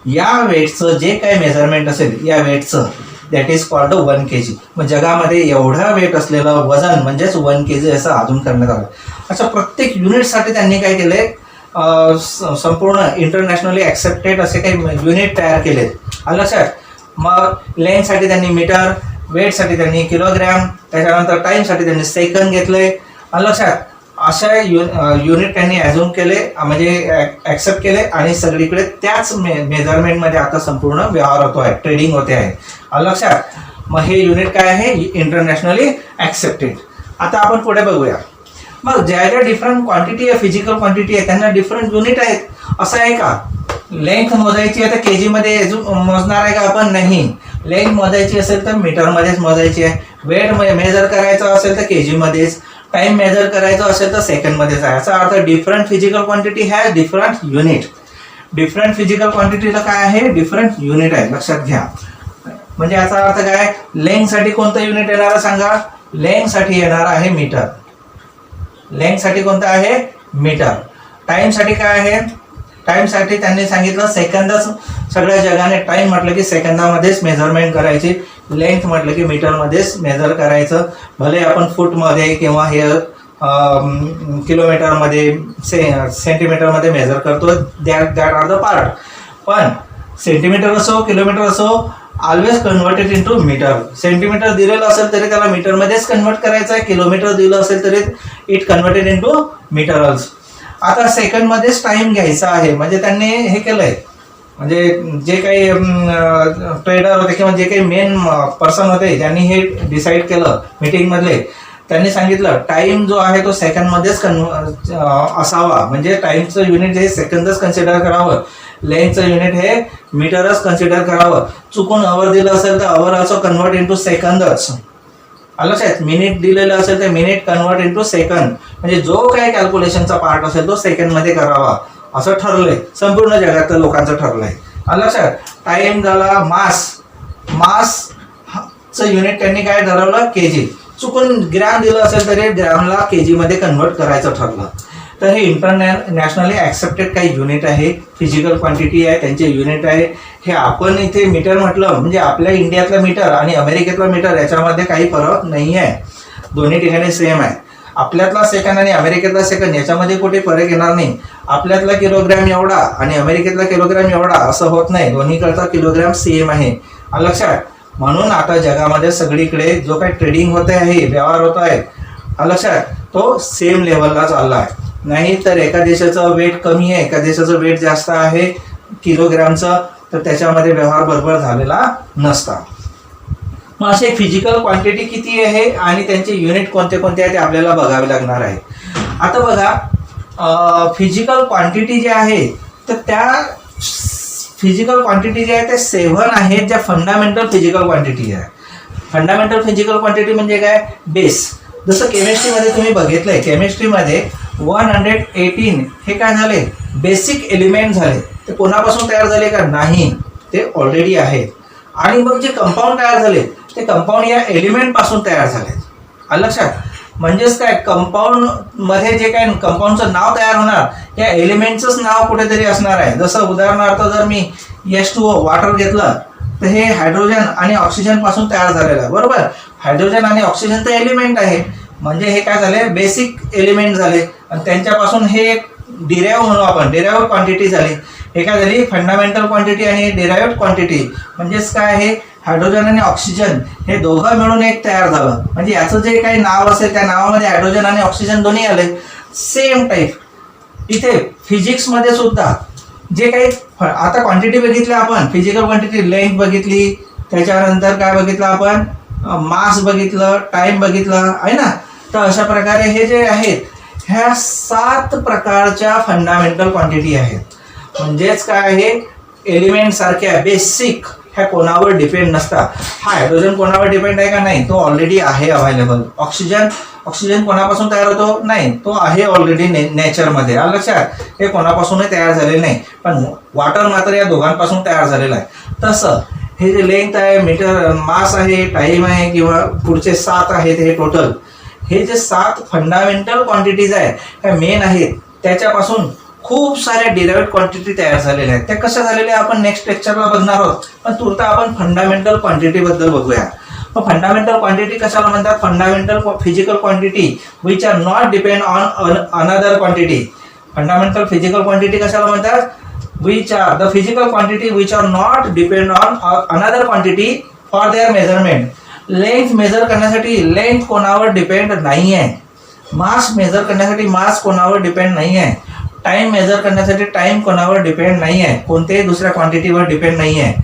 या वेटचं जे काही मेजरमेंट असेल या वेटचं, दॅट इज कॉल्ड 1 kg. मग जगामध्ये एवढा वेट असलेलं वजन म्हणजेच 1 kg असं अजून करण्यात आलं. अशा प्रत्येक युनिटसाठी त्यांनी काय केलंय, संपूर्ण इंटरनॅशनली ॲक्सेप्टेड असे काही युनिट तयार केलेत. लक्षात. मग लेंथसाठी त्यांनी मीटर, वेटसाठी त्यांनी किलोग्रॅम, त्याच्यानंतर टाईमसाठी त्यांनी सेकंद घेतले. लक्षात. अशा युनिट त्यांनी ॲझ्युम केले, म्हणजे ॲक्सेप्ट केले आणि सगळीकडे त्याच मेजरमेंटमध्ये आता संपूर्ण व्यवहार होतो आहे, ट्रेडिंग होते आहे. लक्षात. मग हे युनिट काय आहे, इंटरनॅशनली ॲक्सेप्टेड. आता आपण पुढे बघूया. मग ज्या ज्या डिफरंट क्वांटिटी आहे, फिजिकल क्वांटिटी आहे, त्यांना डिफरंट युनिट आहेत. असं आहे का, लेंथ मोजायची आहे तर kg मध्ये मोजणार आहे का आपण, नाही. लेंथ मोजायची असेल तर मीटरमध्येच मोजायची आहे. वेट मेजर करायचं असेल तर kg मध्येच, टाइम मेजर करायचं असेल तर सेकंडमध्येच आहे. याचा अर्थ different physical quantity has different unit. Different physical क्वांटिटीला काय आहे, डिफरंट युनिट आहे, लक्षात घ्या. म्हणजे याचा अर्थ काय, लेंथसाठी कोणतं युनिट येणार आहे सांगा, लेंथसाठी येणार आहे मीटर. लेंथसाठी कोणतं आहे, मीटर. टाइमसाठी काय आहे, टाइमसाठी त्यांनी सांगितलं सेकंदच. सगळ्या जगाने टाइम म्हटलं की सेकंदामध्येच मेजरमेंट करायची, लेंथ म्हटलं की मीटरमध्येच मेजर करायचं. भले आपण फूटमध्ये किंवा हे किलोमीटरमध्ये सेंटीमीटरमध्ये मेजर करतो, दॅट आर द पार्ट. पण सेंटीमीटर असो किलोमीटर असो, always converted into metre. Centimetre दिलेलं असेल तरी त्याला मीटरमध्येच कन्वर्ट करायचं आहे, किलोमीटर दिलं असेल तरी it converted into metre also. आता सेकंडमध्येच टाइम घ्यायचा आहे, म्हणजे त्यांनी हे केलंय, म्हणजे जे काही ट्रेडर होते किंवा जे काही मेन पर्सन होते त्यांनी हे डिसाईड केलं मीटिंगमधले. त्यांनी सांगितलं टाइम जो आहे तो सेकंडमध्येच असावा, म्हणजे टाइमचं युनिट हे सेकंदच कन्सिडर करावं, लेंथचं युनिट हे मीटरच कन्सिडर करावं. चुकून अवर दिलं असेल तर अवर ऑल्सो कन्वर्ट इंटू सेकंदच. लक्षात. मिनिट दिलेलं असेल तर मिनिट कन्वर्ट इंटू सेकंद, म्हणजे जो काही कॅल्क्युलेशनचा पार्ट असेल तो सेकंडमध्ये करावा असं ठरलंय, संपूर्ण जगातल्या लोकांचं ठरलंय. लक्षात. टाइम झाला, मासचं युनिट त्यांनी काय ठरवलं, kg. चुकून ग्रॅम दिलं असेल तरी ग्रॅमला kg मध्ये कन्वर्ट करायचं ठरलं. तर हे इंटरनॅशनली ॲक्सेप्टेड काही युनिट आहे, फिजिकल क्वांटिटी आहे, त्यांचे युनिट आहे. हे आपण इथे मीटर म्हटलं म्हणजे आपल्या इंडियातलं मीटर आणि अमेरिकेतलं मीटर याच्यामध्ये काही फरक नाही आहे, दोन्ही ठिकाणी सेम आहे. आपल्यातला सेकंद आणि अमेरिकेतला सेकंद याच्यामध्ये कुठे फरक येणार नाही. आपल्यातला किलोग्रॅम एवढा आणि अमेरिकेतला किलोग्रॅम एवढा असं होत नाही, दोन्हीकडचा किलोग्रॅम सेम आहे. लक्षात. म्हणून आता जगामध्ये सगळीकडे जो काही ट्रेडिंग होत आहे, व्यवहार होत आहे, लक्षात, तो सेम लेवलला चालला आहे. नाही तर एका देशाचं वेट कमी आहे, एका देशाचं वेट जास्त आहे किलोग्रॅमचं, तर त्याच्यामध्ये व्यवहार बरोबर झालेला नसता. मग असे फिजिकल क्वांटिटी किती आहे आणि त्यांचे युनिट कोणते कोणते आहे ते आपल्याला बघावे लागणार आहे. आता बघा, फिजिकल क्वांटिटी जे आहे तर त्या फिजिकल क्वांटिटी जे आहे ते 7 आहेत ज्या फंडामेंटल फिजिकल क्वांटिटी आहे. फंडामेंटल फिजिकल क्वांटिटी म्हणजे काय? बेस. जसं केमिस्ट्रीमध्ये तुम्ही बघितलंय, केमिस्ट्रीमध्ये 118 हे काय झाले? बेसिक एलिमेंट झाले. ते कोणापासून तयार झाले का? नाही, ते ऑलरेडी आहेत. आणि मग जे कंपाऊंड तयार झाले ते कंपाऊंड या एलिमेंट पासून तयार झाले. आलं लक्षात? म्हणजेच काय, कंपाऊंड मध्ये जे काय कंपाऊंडचं नाव तयार होणार या एलिमेंटचंच नाव कुठेतरी असणार आहे. जसं उदाहरणार्थ जर मी H2O वॉटर घेतलं तर हे हायड्रोजन आणि ऑक्सिजन पासून तयार झालेलं आहे. बरोबर? हायड्रोजन आणि ऑक्सिजन तर एलिमेंट आहे, म्हणजे हे काय झाले? बेसिक एलिमेंट झाले. आणि त्यांच्यापासून हे एक डिराईव्ह म्हणू आपण, डिराईव्ह क्वांटिटी झाली. हे काय झाली? फंडामेंटल क्वांटिटी आणि डिराईव्ड क्वांटिटी. म्हणजेच काय, हे हायड्रोजन आणि ऑक्सिजन हे दोघं मिळून एक तयार झालं. म्हणजे याचं जे काही नाव असेल त्या नावामध्ये हायड्रोजन आणि ऑक्सिजन दोन्ही आले. सेम टाईप इथे फिजिक्समध्ये सुद्धा जे काही आता क्वांटिटी बघितली आपण, फिजिकल क्वांटिटी, लेंथ बघितली, त्याच्यानंतर काय बघितलं आपण? मास बघितलं, टाइम बघितलं आहे ना. तर अशा प्रकारे हे जे आहेत ह्या 7 प्रकारच्या फंडामेंटल क्वांटिटी आहेत. म्हणजेच काय आहे? एलिमेंट सारख्या बेसिक ह्या कोणावर डिपेंड नसतात. हा हायड्रोजन कोणावर डिपेंड आहे का? नाही, तो ऑलरेडी आहे अवेलेबल. ऑक्सिजन कोणापासून तयार होतो? नाही, तो आहे ऑलरेडी नेचरमध्ये. आलं लक्षात? हे कोणापासूनही तयार झालेलं नाही, पण वॉटर मात्र या दोघांपासून तयार झालेलं आहे. तसं हे जे लेंथ आहे, मीटर, मास आहे, टाईम आहे, किंवा पुढचे 7 आहेत हे टोटल, हे जे 7 फंडामेंटल क्वांटिटीज आहे ह्या मेन आहेत. त्याच्यापासून खूप साऱ्या डिराईव्ड क्वांटिटी तयार झालेल्या आहेत. त्या कशा झालेल्या आपण नेक्स्ट लेक्चरला बघणार आहोत. पण तुर्ता आपण फंडामेंटल क्वांटिटी बद्दल बघूया. मग फंडामेंटल क्वांटिटी कशाला म्हणतात? Fundamental physical quantity which are not depend on another quantity. Fundamental physical quantity कशाला म्हणतात? which are the physical quantity which are not depend on another quantity for their measurement. Length major करण्यासाठी length कोणावर depend नाही आहे. मास major करण्यासाठी मास कोणावर depend नाही आहे. टाइम मेजर करण्यासाठी टाइम कोणावर डिपेंड नाही आहे, कोणत्याही दुसऱ्या क्वांटिटीवर डिपेंड नाही आहे.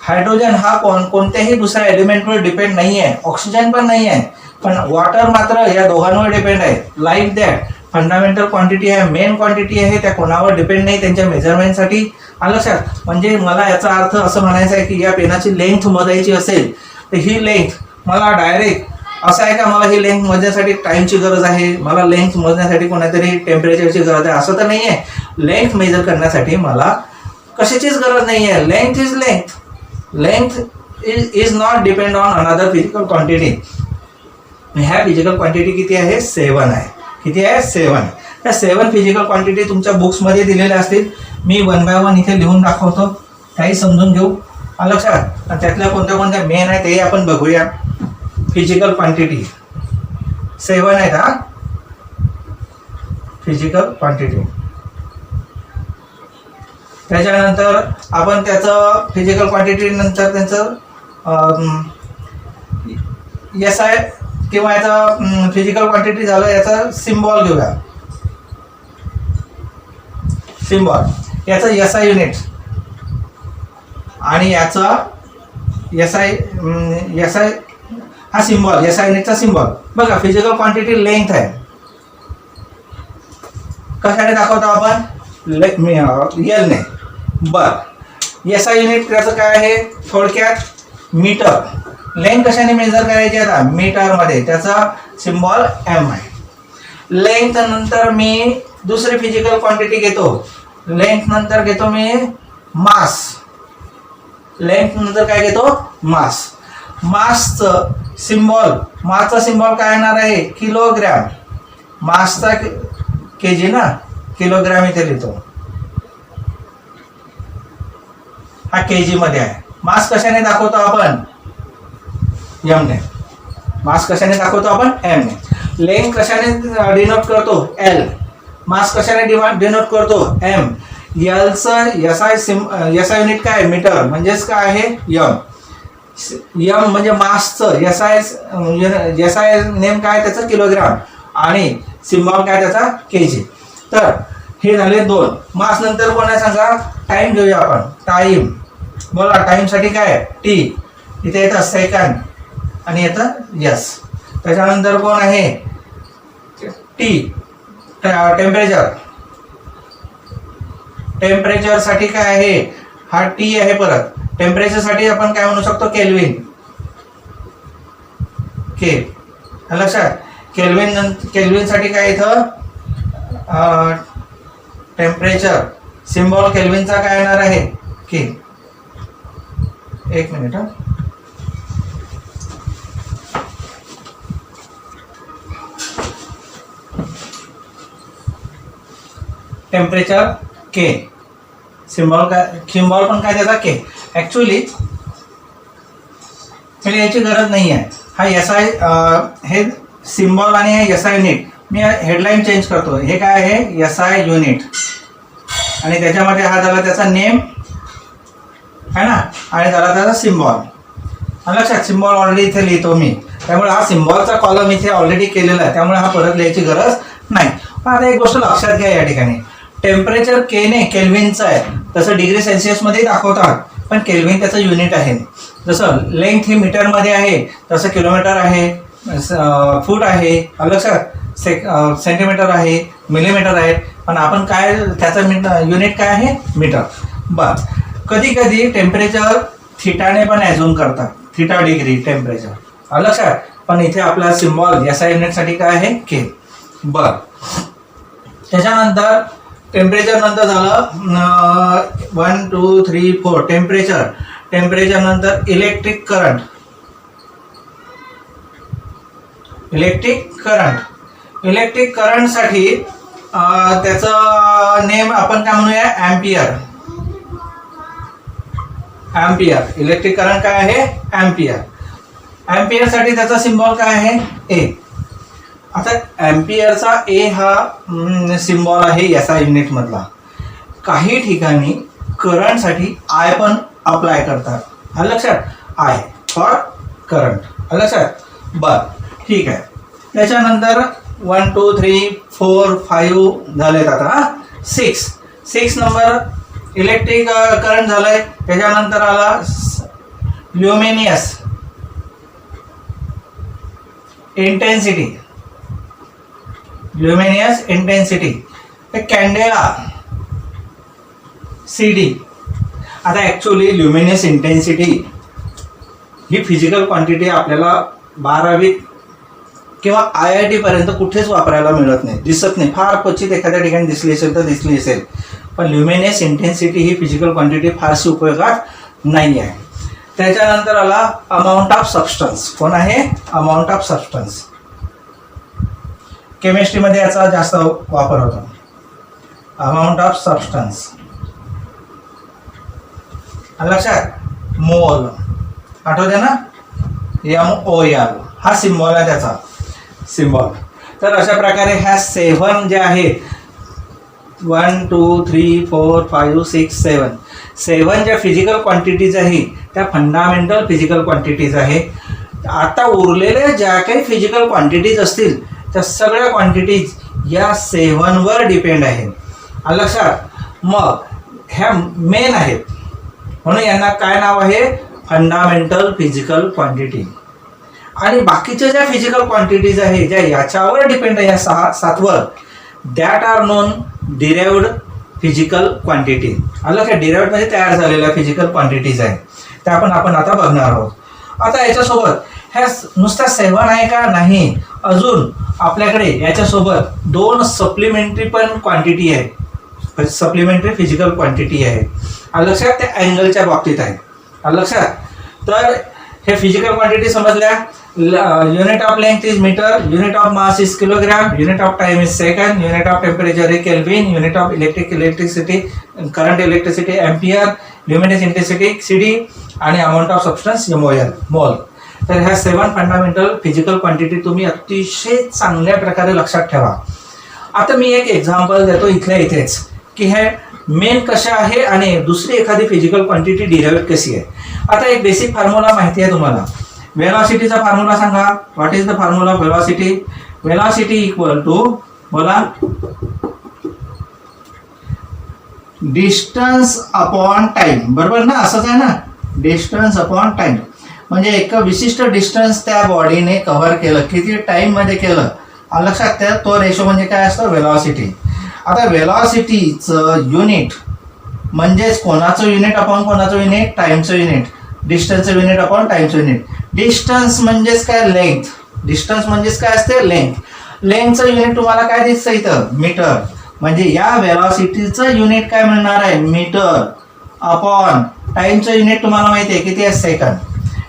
हायड्रोजन हा कोणत्याही दुसऱ्या एलिमेंटवर डिपेंड नाही आहे. ऑक्सिजन पण नाही आहे, पण वॉटर मात्र या दोघांवर डिपेंड आहे. लाईक दॅट फंडामेंटल क्वांटिटी आहे, मेन क्वांटिटी आहे, त्या कोणावर डिपेंड नाही त्यांच्या मेजरमेंटसाठी. आलं लक्षात? म्हणजे मला याचा अर्थ असं म्हणायचा आहे की या पेनाची लेंथ मोजायची असेल तर ही लेंथ मला डायरेक्ट असं आहे का मला ही लेंथ मोजण्यासाठी टाईमची गरज आहे, मला लेंथ मोजण्यासाठी कोणातरी टेम्परेचरची गरज आहे, असं तर नाही आहे. लेंथ मेजर करण्यासाठी मला कशाचीच गरज नाही आहे. Length is length. Length is not depend on another physical quantity. ह्या फिजिकल क्वांटिटी किती आहे? 7 आहे. किती आहे? 7. त्या 7 फिजिकल क्वांटिटी तुमच्या बुक्समध्ये दिलेल्या असतील. मी 1 बाय 1 इथे लिहून दाखवतो, काही समजून घेऊ. आलं लक्षात? आणि त्यातल्या कोणत्या कोणत्या मेन आहेत ते आपण बघूया. फिजिकल क्वांटिटी 7 आहेत. हा फिजिकल क्वांटिटी. त्याच्यानंतर आपण त्याचं फिजिकल क्वांटिटी नंतर त्यांचं SI किंवा याचा फिजिकल क्वांटिटी झालं याचा सिम्बॉल घेऊया. सिम्बॉल याचा SI युनिट आणि याचा SI हा सिम्बॉल, SI युनिटचा सिम्बॉल. बघा फिजिकल क्वांटिटी लेंथ आहे. कशाने दाखवतो आपण? L ने. बर SI युनिट त्याचं काय आहे? थोडक्यात मीटर. लेंथ कशाने मेजर करायची? आता मीटर मध्ये त्याचा सिम्बॉल M आहे. लेंथ नंतर मी दुसरी फिजिकल क्वांटिटी घेतो. लेंथ नंतर घेतो मी मास. लेंथ नंतर काय घेतो? मास. मासचं सिम्बॉल, मासचा सिम्बॉल काय येणार आहे? किलोग्रॅम. मासचा केजी ना, किलोग्रॅम इथे लिहितो. हा केजी मध्ये आहे. मास कशाने दाखवतो आपण? M ने. मास कशाने दाखवतो आपण? M ने. लेंथ कशाने डिनोट करतो? L. मास कशाने डिनोट करतो? M. Lचं SI युनिट काय? मीटर. म्हणजेच काय आहे? M. M म्हणजे मासचं SI नेम काय त्याचं? किलोग्राम. आणि सिम्बॉल काय त्याचा? केजी. तर हे झाले 2. मास नंतर कोण आहे सांगा? टाइम घेऊया आपण. टाइम. बोला टाइम साठी काय? T. इथे येतं सेकंड आणि येतं S. त्याच्यानंतर कोण आहे? T. टेम्परेचर. टेम्परेचर साठी काय आहे? हा टी आहे. परत टेम्परेचरसाठी आपण काय म्हणू शकतो, केल्विन, के. लक्षात, केल्विनसाठी काय इथं टेम्परेचर सिम्बॉल केल्विनचा काय येणार आहे, के. एक मिनिट. टेम्परेचर के, सिम्बॉल पण काय त्याचा के. ऍक्च्युली हे याची गरज नाही आहे. हा SI हे सिम्बॉल आणि हे SI युनिट, मी हेडलाईन चेंज करतो. हे काय आहे, SI युनिट, आणि त्याच्यामध्ये हा झाला त्याचा नेम है ना, आणि झाला त्याचा सिम्बॉल. लक्षात, सिम्बॉल ऑलरेडी इथे लिहितो मी, त्यामुळे हा सिम्बॉलचा कॉलम इथे ऑलरेडी केलेला आहे, त्यामुळे हा परत लिहायची गरज नाही. पण आता एक गोष्ट लक्षात घ्या या ठिकाणी, टेम्परेचर के ने केल्विनचं आहे, तसं डिग्री सेल्सिअसमध्ये दाखवतात, पण केल्विन त्याचं युनिट आहे. जसं लेंथ ही मीटरमध्ये आहे, तसं किलोमीटर आहे, फूट आहे, लक्षात, सेंटीमीटर आहे, मिलीमीटर आहे, पण आपण काय त्याचं युनिट काय आहे, मीटर. बस कधी कधी टेम्परेचर थिटाने पण ॲझ्युम करतात, थिटा डिग्री टेम्परेचर, लक्षात. पण इथे आपला सिम्बॉल SI युनिटसाठी काय आहे, के. बर, त्याच्यानंतर टेम्परेचर नंतर झालं 1 2 3 4 टेम्परेचर नंतर इलेक्ट्रिक करंट. इलेक्ट्रिक करंटसाठी त्याचं नेम आपण काय म्हणूया, एम्पियर. इलेक्ट्रिक करंट काय आहे, एम्पियरसाठी त्याचा सिम्बॉल काय आहे, ए. आता एम्पियरचा ए हा सिम्बॉल आहे SI युनिट मधला. काही ठिकाणी करंटसाठी आय पण अप्लाय करतात, लक्षात, आय फॉर करंट, लक्षात. बर, ठीक आहे. त्याच्यानंतर 1 2 3 4 5 झालेत. आता 6 नंबर इलेक्ट्रिक करंट झालंय. त्याच्यानंतर आला ल्युमिनियस इंटेन्सिटी, कॅन्डेला, CD. आता ॲक्च्युली ल्युमिनियस इंटेन्सिटी ही फिजिकल क्वांटिटी आपल्याला 12वी किंवा IIT पर्यंत कुठेच वापरायला मिळत नाही, दिसत नाही. फार क्वचित एखाद्या ठिकाणी दिसली असेल तर दिसली असेल, पण ल्युमिनियस इंटेन्सिटी ही फिजिकल क्वांटिटी फारशी उपयोगात नाही आहे. त्याच्यानंतर आला अमाऊंट ऑफ सबस्टन्स. कोण आहे, अमाऊंट ऑफ सबस्टन्स. केमिस्ट्रीमध्ये याचा जास्त वापर होतो, अमाऊंट ऑफ सबस्टन्स, लक्षात. मोल, आठवते ना, MOL हा सिम्बॉल आहे त्याचा, सिम्बॉल. तर अशा प्रकारे ह्या 7 ज्या आहेत, 1 2 3 4 5 6 7 ज्या फिजिकल क्वांटिटीज आहेत त्या फंडामेंटल फिजिकल क्वांटिटीज आहेत. आता उरलेल्या ज्या काही फिजिकल क्वांटिटीज असतील त्या सगळ्या क्वांटिटीज या 7 वर डिपेंड आहेत, लक्षात. मग ह्या मेन आहेत, म्हणून यांना काय नाव आहे, फंडामेंटल फिजिकल क्वांटिटी. आणि बाकीच्या ज्या फिजिकल क्वांटिटीज आहेत ज्या याच्यावर डिपेंड आहे, या 7वर, that are known derived physical quantity. आलं का, डिराइव्ड म्हणजे तयार झालेल्या फिजिकल क्वांटिटीज आहेत, त्या आपण आता बघणार आहोत. आता याच्यासोबत ह्या नुसत्या 7 आहे का, नाही, अजून आपल्याकडे याच्यासोबत 2 सप्लिमेंटरी पण क्वांटिटी आहे, सप्लिमेंटरी फिजिकल क्वांटिटी आहे, लक्षात. त्या अँगलच्या बाबतीत आहे, लक्षात. तर हे फिजिकल क्वांटिटी समजल्या. Unit of length is metre, unit of mass is kilogram, unit of time is second, unit of temperature is kelvin, unit of electricity current electricity ampere, luminous intensity CD, आणि amount of substance mole. तर ह्या 7 fundamental physical quantity तुम्ही अतिशय चांगल्या प्रकारे लक्षात ठेवा. आता मी एक एक्झाम्पल देतो इथल्या इथेच, की हे मेन कशा आहे आणि दुसरी एखादी फिजिकल क्वांटिटी डिराइव्ह कशी आहे. आता एक बेसिक फॉर्म्युला माहिती आहे तुम्हाला, वेलॉसिटीचा फॉर्म्युला सांगा. What is the formula velocity? Velocity equal to, बोला, डिस्टन्स अपॉन टाइम, बरोबर ना, असंच आहे ना, डिस्टन्स अपॉन टाइम. म्हणजे एक विशिष्ट डिस्टन्स त्या बॉडीने कव्हर केलं, किती टाइम मध्ये केलं, लक्षात त्या तो रेशो म्हणजे काय असतं, वेलॉसिटी. आता वेलॉसिटीचं युनिट म्हणजेच कोणाचं युनिट अपॉन कोणाचं युनिट, टाइमचं युनिट. डिस्टन्सचं युनिट अपॉन टाइमचं युनिट. डिस्टन्स म्हणजेच काय, लेंथ. डिस्टन्स म्हणजेच काय असते, लेंथ. लेंथचं युनिट तुम्हाला काय दिसतं इथं, मीटर. म्हणजे या व्हेलॉसिटीचं युनिट काय मिळणार आहे, मीटर. अपॉन टाइमचं युनिट तुम्हाला माहिती आहे किती आहे, सेकंद.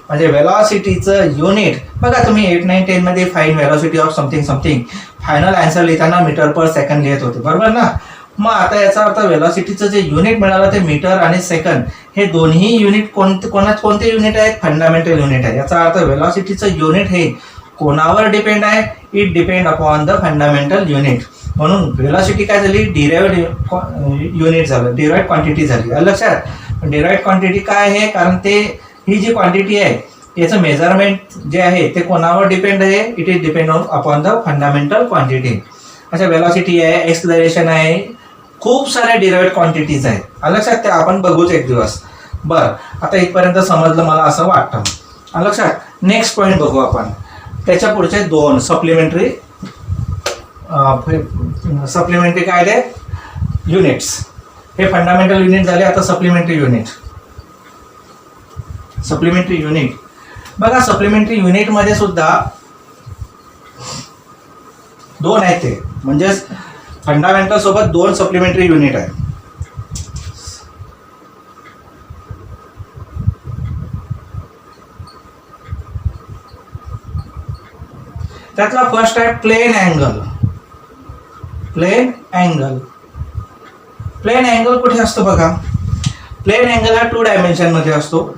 म्हणजे व्हेलॉसिटीचं युनिट बघा, तुम्ही 8, 9, 10 मध्ये fine velocity of something something final answer लिहिताना मीटर पर सेकंड लिहित होते, बरोबर ना. मग आता याचा अर्थ व्हेलॉसिटीचं जे युनिट मिळालं ते मीटर आणि सेकंड, हे दोन्ही युनिट कोणते युनिट आहेत, फंडामेंटल युनिट आहे. याचा अर्थ व्हेलॉसिटीचं युनिट हे कोणावर डिपेंड आहे, it depend upon the fundamental unit. म्हणून व्हेलॉसिटी काय झाली, डिराइव्ड युनिट झालं, डिराइव्ड क्वांटिटी झाली. लक्षात, डिराइव्ड क्वांटिटी काय आहे, कारण ते ही जी क्वांटिटी आहे याचं मेजरमेंट जे आहे ते कोणावर डिपेंड आहे, it is depend upon the fundamental quantity. अच्छा, व्हेलॉसिटी आहे, एक्सलरेशन आहे, खूप साऱ्या डिराइव्ड क्वांटिटीज आहेत. लक्षात, ते आपण बघूच एक दिवस. बरं, आता इथपर्यंत समजलं मला असं वाटतं. लक्षात, नेक्स्ट पॉईंट बघू आपण. त्याच्या पुढचे 2 सप्लिमेंटरी काय ते युनिट्स. हे फंडामेंटल युनिट झाले. आता सप्लिमेंटरी युनिट. सप्लिमेंटरी युनिट बघा, सप्लिमेंटरी युनिट मध्ये सुद्धा 2 आहेत ते, म्हणजेच फंडामेंटल सोबत 2 सप्लिमेंटरी युनिट आहेत. त्यातला फर्स्ट आहे plane angle. Plane angle. Plane angle कुठे असतो बघा, प्लेन अँगल हा 2 डायमेन्शन मध्ये असतो.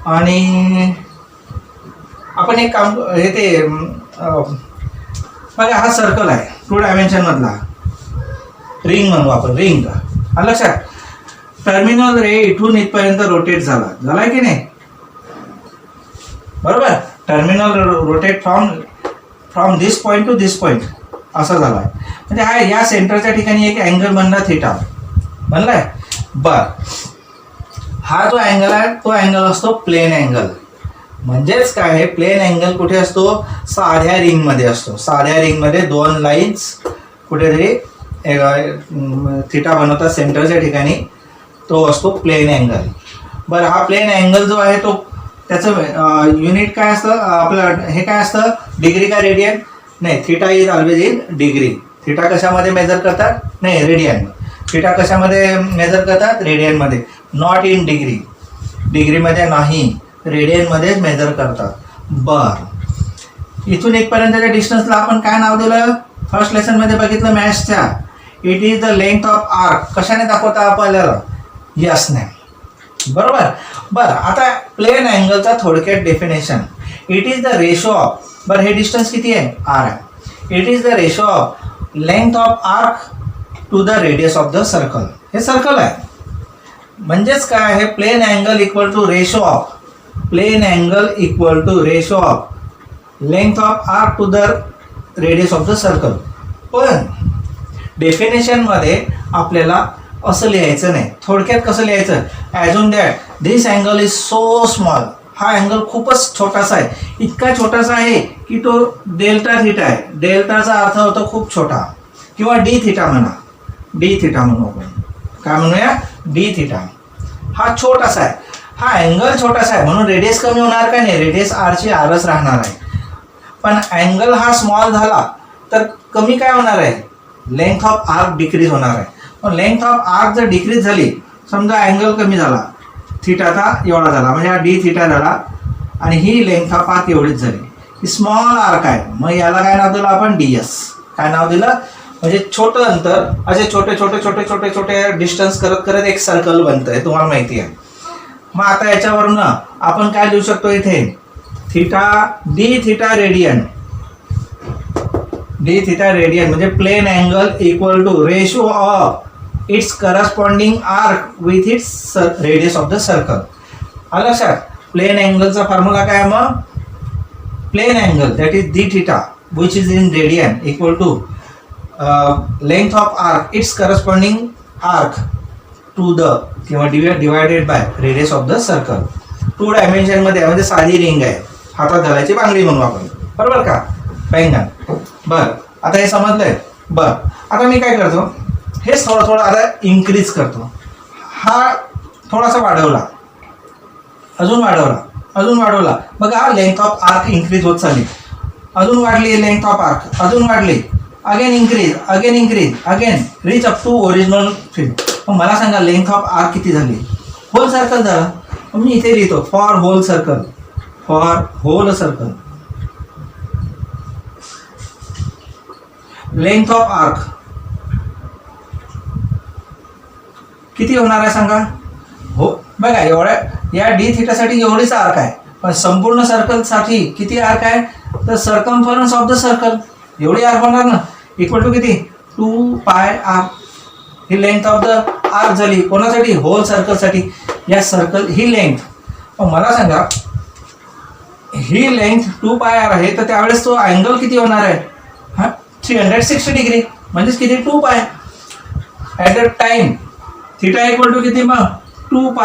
आणि आपण एक काम हे ते बघा, हा सर्कल आहे 2 डायमेन्शन मधला, रिंग म्हणू आपण, रिंग. लक्षात, टर्मिनल रे इथून इथपर्यंत रोटेट झालाय की नाही, बरोबर. Terminal rotate from this point two this point असा झालाय. म्हणजे हा या सेंटरच्या ठिकाणी एक अँगल बनला, थिटा बनलाय. बर, हा जो अँगल आहे तो अँगल असतो प्लेन अँगल. म्हणजेच काय आहे, प्लेन अँगल कुठे असतो, साध्या रिंग मध्ये असतो. साध्या रिंग मध्ये 2 लाईन्स कुठेतरी थिटा बनवतात सेंटरच्या ठिकाणी, तो असतो प्लेन अँगल. बरं, हा प्लेन अँगल जो आहे तो त्याचं युनिट काय असतं, आपलं हे काय असतं, डिग्री का रेडियन, नाही, theta is always in degree. Theta कशामध्ये मेजर करतात, नाही, रेडियन. थिटा कशामध्ये मेजर करतात, रेडियनमध्ये, नॉट इन डिग्री. डिग्रीमध्ये नाही, रेडियनमध्येच मेजर करतात. बर, इथून इथपर्यंतच्या डिस्टन्सला आपण काय नाव दिलं, फर्स्ट लेसनमध्ये बघितलं मॅथ्सच्या, it is the length of arc. कशाने दाखवता आपल्याला, यसने, बरोबर. बरं, आता प्लेन अँगलचा थोडक्यात definition, it is the ratio of, बरं हे डिस्टन्स किती आहे, आर आहे. It is the ratio of length of arc to the radius of the circle. हे सर्कल आहे. म्हणजेच काय आहे, plane angle equal to ratio of, plane angle equal to ratio of length of arc to the radius of the circle. पण डेफिनेशनमध्ये आपल्याला असं लिहायचं नाही. थोडक्यात कसं लिहायचं, assume that this angle is so small. हा अँगल खूपच छोटासा आहे, इतका छोटासा आहे की तो डेल्टा थिटा आहे. डेल्टाचा अर्थ होतो खूप छोटा, किंवा डी थिटा म्हणा, डी थिटा म्हणू आपण, काय म्हणूया, डी थिटा. हा छोटासा आहे, हा अँगल छोटासा आहे, म्हणून रेडियस कमी होणार का नाही, रेडियस आरची आरच राहणार आहे. पण अँगल हा स्मॉल झाला तर कमी काय होणार आहे, लेंथ ऑफ आर्क डिक्रीज होणार आहे. पण लेंथ ऑफ आर्क जर डिक्रीज झाली, समजा अँगल कमी झाला, थिटाचा एवढा झाला, म्हणजे हा डी थिटा झाला, आणि ही लेंथ ऑफ आर्क एवढीच झाली, ही स्मॉल आर्क आहे. मग याला काय नाव दिलं आपण, डीएस. काय नाव दिलं, म्हणजे छोटं अंतर, असे छोटे छोटे छोटे छोटे छोटे डिस्टन्स करत करत एक सर्कल बनतंय, तुम्हाला माहिती आहे. मग आता याच्यावरून आपण काय लिहू शकतो इथे, theta d theta radian, d theta radian म्हणजे plane angle equal to ratio of its corresponding arc with its radius of the circle. आलं लक्षात, प्लेन अँगलचा फॉर्म्युला काय, मग plane angle that is d theta which is in radian equal to length of arc its corresponding arc to the किंवा divided by radius of the circle. 2 डायमेन्शनमध्ये म्हणजे साधी ring आहे, हातात घालायची बांगडी म्हणू आपण, बरोबर का, पैंगण. बरं, आता हे समजलंय. बरं, आता मी काय करतो, हेच थोडं थोडं आता इन्क्रीज करतो. हा थोडासा वाढवला, अजून वाढवला, बघा लेंथ ऑफ आर्क इन्क्रीज होत चालली, अजून वाढली लेंथ ऑफ आर्क, अजून वाढली, again increase, again reach up to original fill. मग मला सांगा लेंथ ऑफ आर्क किती झाली? होल सर्कल झाला. मी इथे लिहितो for whole circle, length of arc किती होणार आहे सांगा? हो बघा, एवढ्या या डी थीटासाठी एवढीच आर्क आहे, पण संपूर्ण सर्कलसाठी किती आर्क आहे? तर सर्कम्फरन्स ऑफ द सर्कल एवढी आर्क होणार ना, इक्वल टू किती? 2πr. He length of the arc झाली. कोणासाठी? होल सर्कलसाठी. या सर्कल ही लेंथ, मला सांगा ही लेंथ 2πr आहे, तर त्यावेळेस तो अँगल किती होणार आहे? हा 360 डिग्री, म्हणजेच किती? 2π. At the time theta equal to किती? मग 2π.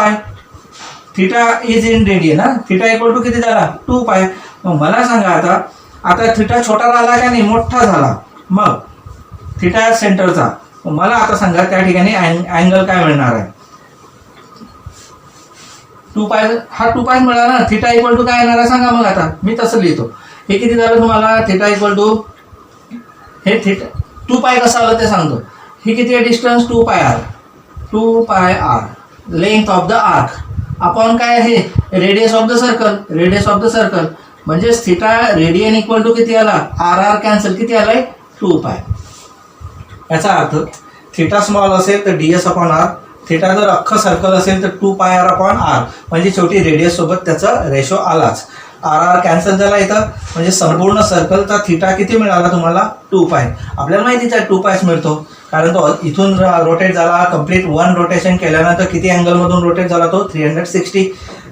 थिटा इज इन रेडियन, ना थिटा इक्वल टू किती झाला? 2π. मग मला सांगा आता थिटा छोटा झाला का नाही? मोठा झाला. मग थिटा सेंटरचा, मला आता सांगा त्या ठिकाणी अँगल काय मिळणार आहे? 2π. हा 2π मिळाला ना. थिटा इक्वल टू काय येणार आहे सांगा? मग आता मी तसं लिहितो. हे किती झालं तुम्हाला? थिटा इक्वल टू हे थिटा 2π कसं आलं ते सांगतो. हे किती आहे distance? 2πr. Length of the arc upon काय आहे? Radius of the circle. म्हणजेच थिटा रेडियन इक्वल टू किती आला? आर कॅन्सल, किती आलाय? 2π. याचा अर्थ थिटा स्मॉल असेल तर ds अपॉन आर, थिटा जर अख्खं सर्कल असेल तर 2πr अपॉन आर, म्हणजे शेवटी रेडियस सोबत त्याचा रेशो आलाच. आर कॅन्सल झाला इथं, म्हणजे संपूर्ण सर्कलचा थिटा किती मिळाला तुम्हाला? 2π. आपल्याला माहितीच आहे 2π मिळतो, कारण तो इथून रोटेट झाला. कम्प्लीट 1 रोटेशन केल्यानंतर किती अँगलमधून रोटेट झाला तो? 360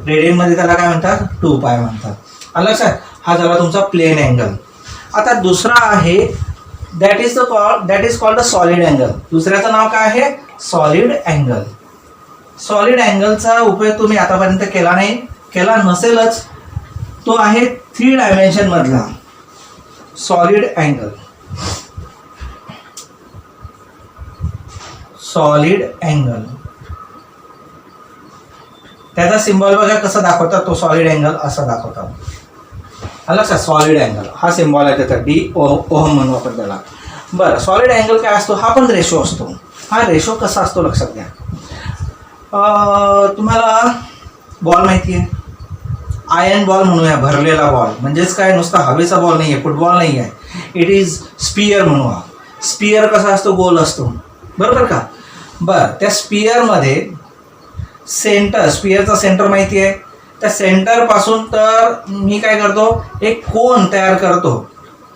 रेडियनमध्ये. त्याला काय म्हणतात? 2π म्हणतात. आलं लक्षात? हा झाला तुमचा प्लेन अँगल. आता दुसरा आहे that is called the solid angle. दुसऱ्याचं नाव काय आहे? Solid angle. सॉलिड अँगलचा उपयोग तुम्ही आतापर्यंत केला नसेलच. तो आहे 3 डायमेन्शन मधला सॉलिड अँगल. त्याचा सिम्बॉल बघा कसा दाखवतात. तो सॉलिड अँगल असा दाखवतात. लक्षात? सॉलिड अँगल हा सिम्बॉल आहे त्याचा, डी ओहम म्हणू आपण त्याला. बरं, सॉलिड अँगल काय असतो? हा पण रेशो असतो. हा रेशो कसा असतो लक्षात घ्या. तुम्हाला बॉल माहिती आहे? आयर्न बॉल म्हणूया, भरलेला बॉल. म्हणजेच काय? नुसता हवेचा बॉल नाही आहे, फुटबॉल नाही आहे. इट इज स्पियर म्हणू. स्पियर कसा असतो? गोल असतो, बरोबर का? बरं, त्या स्पियरमध्ये स्पियरचा सेंटर माहिती आहे. त्या सेंटर पासून तर मी काय करतो? एक कोन तयार करतो.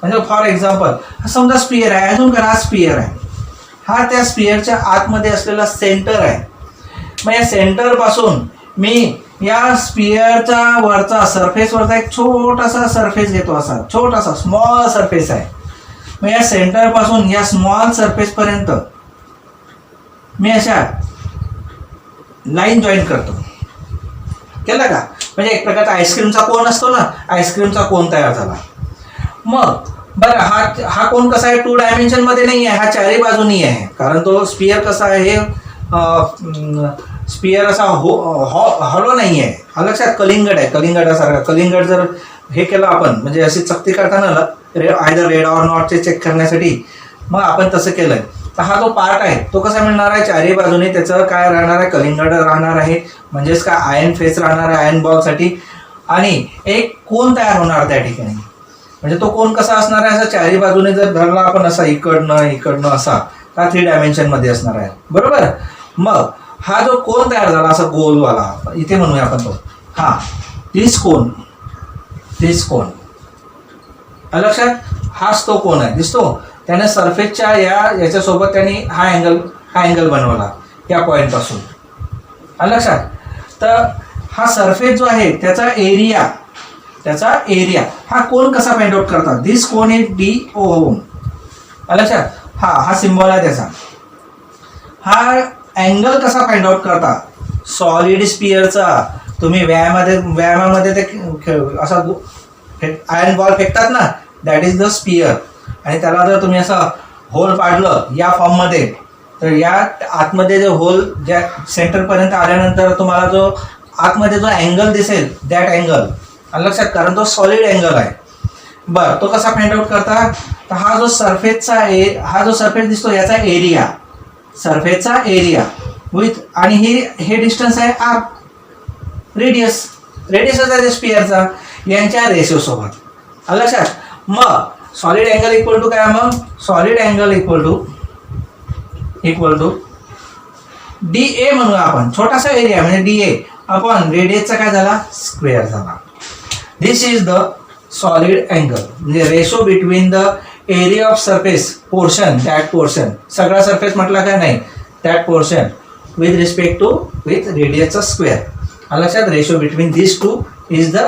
म्हणजे फॉर एक्झाम्पल समजा स्पियर आहे, अजून करा हा स्पियर आहे. हा त्या स्पियरच्या आतमध्ये असलेला सेंटर आहे. मग या सेंटर पासून मी या स्पियरचा वरचा सरफेसवरचा एक छोटासा सरफेस घेतो. असा छोटासा स्मॉल सरफेस आहे. मग या सेंटर पासून या स्मॉल सरफेस पर्यंत मी अशा लाईन जॉईन करतो. केलं का? म्हणजे एक प्रकारचा आईस्क्रीमचा कोन असतो ना, आईस्क्रीमचा कोन तयार झाला. मग बरं, हा कोन कसा आहे? 2 डायमेन्शन मध्ये नाही आहे, हा 4ही बाजूनी आहे. कारण तो स्पियर कसा आहे? स्पियर असा हॉलो नाही आहे. हा लक्षात? कलिंगड आहे, कलिंगडासारखा. कलिंगड जर हे केलं आपण, म्हणजे अशी चकती करताना आयदर रेड ऑर नॉटचे चेक करण्यासाठी, मग आपण तसं केलंय. तर हा जो पार्ट आहे तो कसा मिळणार आहे? 4ही बाजूने त्याचं काय राहणार आहे? कलिंगड राहणार आहे. म्हणजेच काय? आयर्न फेस राहणार आहे आयर्न बॉलसाठी. आणि एक कोन तयार होणार त्या ठिकाणी. म्हणजे तो कोन कसा असणार आहे? असा 4ही बाजूने जर धरला आपण असा इकडनं असा, हा 3 डायमेन्शन मध्ये असणार आहे, बरोबर? मग हा जो कोन तयार झाला असा गोलवाला, इथे म्हणूया आपण तो, हा दिस कोन लक्षात? हाच तो कोन आहे, दिसतो? त्याने सरफेसच्या याच्यासोबत त्यांनी हा अँगल बनवला या पॉईंट पासून. लक्षात? तर हा सरफेस जो आहे त्याचा एरिया हा कोन कसा फाइंड आउट करतात? दिस कोन इज डी ओहम. लक्षात? हा सिम्बॉल आहे त्याचा. हा अँगल कसा फाइंड आउट करता? सॉलिड स्पियरचा. तुम्ही व्यायामामध्ये ते असा आयर्न बॉल फेकतात ना, दॅट इज द स्पियर. आणि त्याला जर तुम्ही असं होल पाडलं या फॉर्ममध्ये, तर या आतमध्ये जो होल ज्या सेंटरपर्यंत आल्यानंतर तुम्हाला जो आतमध्ये जो अँगल दिसेल दॅट अँगल लक्षात, कारण तो सॉलिड अँगल आहे. बरं, तो कसा फाइंड आउट करता, तर हा जो सरफेस दिसतो याचा एरिया, सरफेसचा एरिया विथ, आणि हे डिस्टन्स आहे आर, रेडियसच आहे स्पिअरचा, यांच्या रेशो सोबत लक्षात. मग सॉलिड अँगल इक्वल टू काय, मग solid angle equal to d a म्हणूया आपण, छोटासा एरिया म्हणजे डी ए अपॉन रेडियसचा काय झाला, स्क्वेअर झाला. This is the solid angle, म्हणजे ratio between the area of surface portion, that portion, सगळा सरफेस म्हटला काय नाही, that portion with respect to with रेडियसचा स्क्वेअर. लक्षात, ratio between this two is the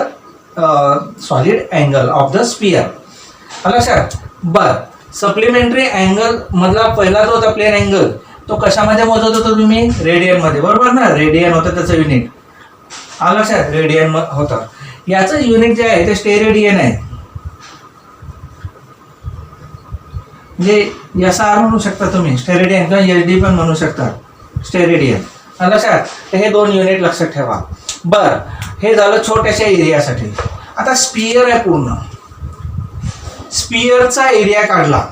solid angle of the sphere. लक्षात. बर, supplementary angle मधला पहिला जो होता प्लेन अँगल, तो कशामध्ये मोजत होता तुम्ही, रेडियन मध्ये, बरोबर ना, रेडियन होतं त्याचं युनिट. लक्षात, रेडियन होतं. याचं युनिट जे आहे ते स्टेरेडियन आहे, म्हणजे SR म्हणू शकता तुम्ही, स्टेरेडियन किंवा SD पण म्हणू शकता, स्टेरेडियन. लक्षात, हे 2 युनिट लक्षात ठेवा. बर, हे झालं छोट्याशा एरियासाठी. आता स्पियर आहे, पूर्ण स्पियरचा एरिया काढला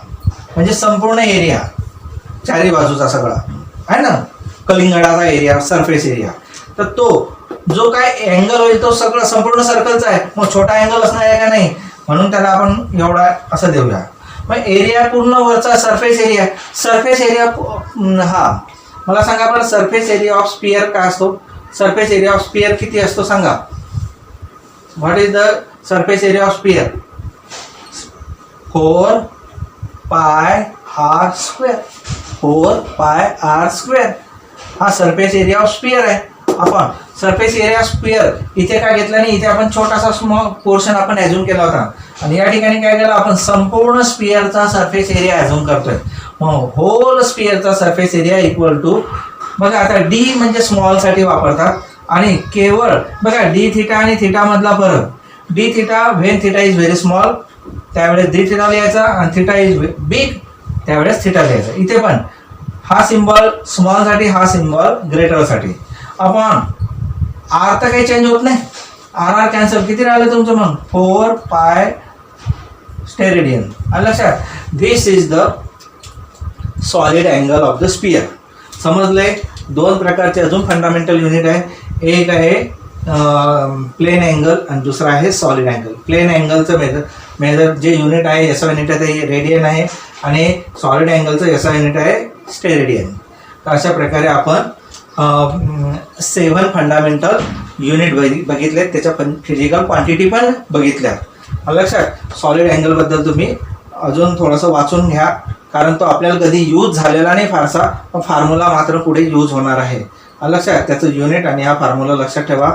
म्हणजे संपूर्ण एरिया, चारी बाजूचा सगळा आहे ना, कलिंगडाचा एरिया, सरफेस एरिया, तर तो जो काय अँगल होईल तो सगळं संपूर्ण सर्कलचा आहे. मग छोटा अँगल असणार आहे का नाही, म्हणून त्याला आपण एवढा असं देऊया. मग एरिया पूर्ण वरचा सरफेस एरिया हा मला सांगा बरं, सरफेस एरिया ऑफ स्पियर काय असतो, सरफेस एरिया ऑफ स्पियर किती असतो सांगा. What is the surface area of sphere, 4 pi r square, 4 pi r square. हा सरफेस एरिया ऑफ स्पियर आहे. आपण सरफेस एरिया स्क्वेअर इथे काय घेतलं नाही, इथे आपण छोटासा स्मॉल पोर्शन आपण ॲझ्युम केला होता, आणि या ठिकाणी काय केलं आपण, संपूर्ण स्पियरचा सरफेस एरिया ॲझ्युम करतोय. मग होल स्पियरचा सरफेस एरिया इक्वल टू, बघा आता डी म्हणजे स्मॉल साठी वापरतात, आणि केवळ बघा डी थिटा आणि थिटा मधला फरक, D theta when theta is very small त्यावेळेस डी थिटा लिहायचा, आणि थिटा इज बिग त्यावेळेस थिटा लिहायचा. इथे पण हा सिम्बॉल स्मॉल साठी, हा सिम्बॉल ग्रेटर साठी. आपण आर तर काही चेंज होत नाही, आर कॅन्सल, किती राहिलं तुमचं मग, 4 पाय स्टेरेडियन. लक्षात, this is the solid angle of the sphere. समजलंय. 2 प्रकारचे अजून फंडामेंटल युनिट आहे, एक आहे प्लेन अँगल आणि दुसरा आहे सॉलिड अँगल. प्लेन अँगलचं मेजर जे युनिट आहे, SI युनिट आहे ते रेडियन आहे, आणि सॉलिड अँगलचं SI युनिट आहे स्टेरेडियन. तर अशा प्रकारे आपण 7 फंडामेंटल युनिट बघितलेत, त्याच्या फिजिकल क्वांटिटी पण बघितल्या. लक्षात, सॉलिड अँगलबद्दल तुम्ही अजून थोडंसं वाचून घ्या, कारण तो आपल्याला कधी यूज झालेला नाही फारसा, पण फॉर्म्युला मात्र पुढे यूज होणार आहे. लक्षात, त्याचं युनिट आणि हा फॉर्म्युला लक्षात ठेवा,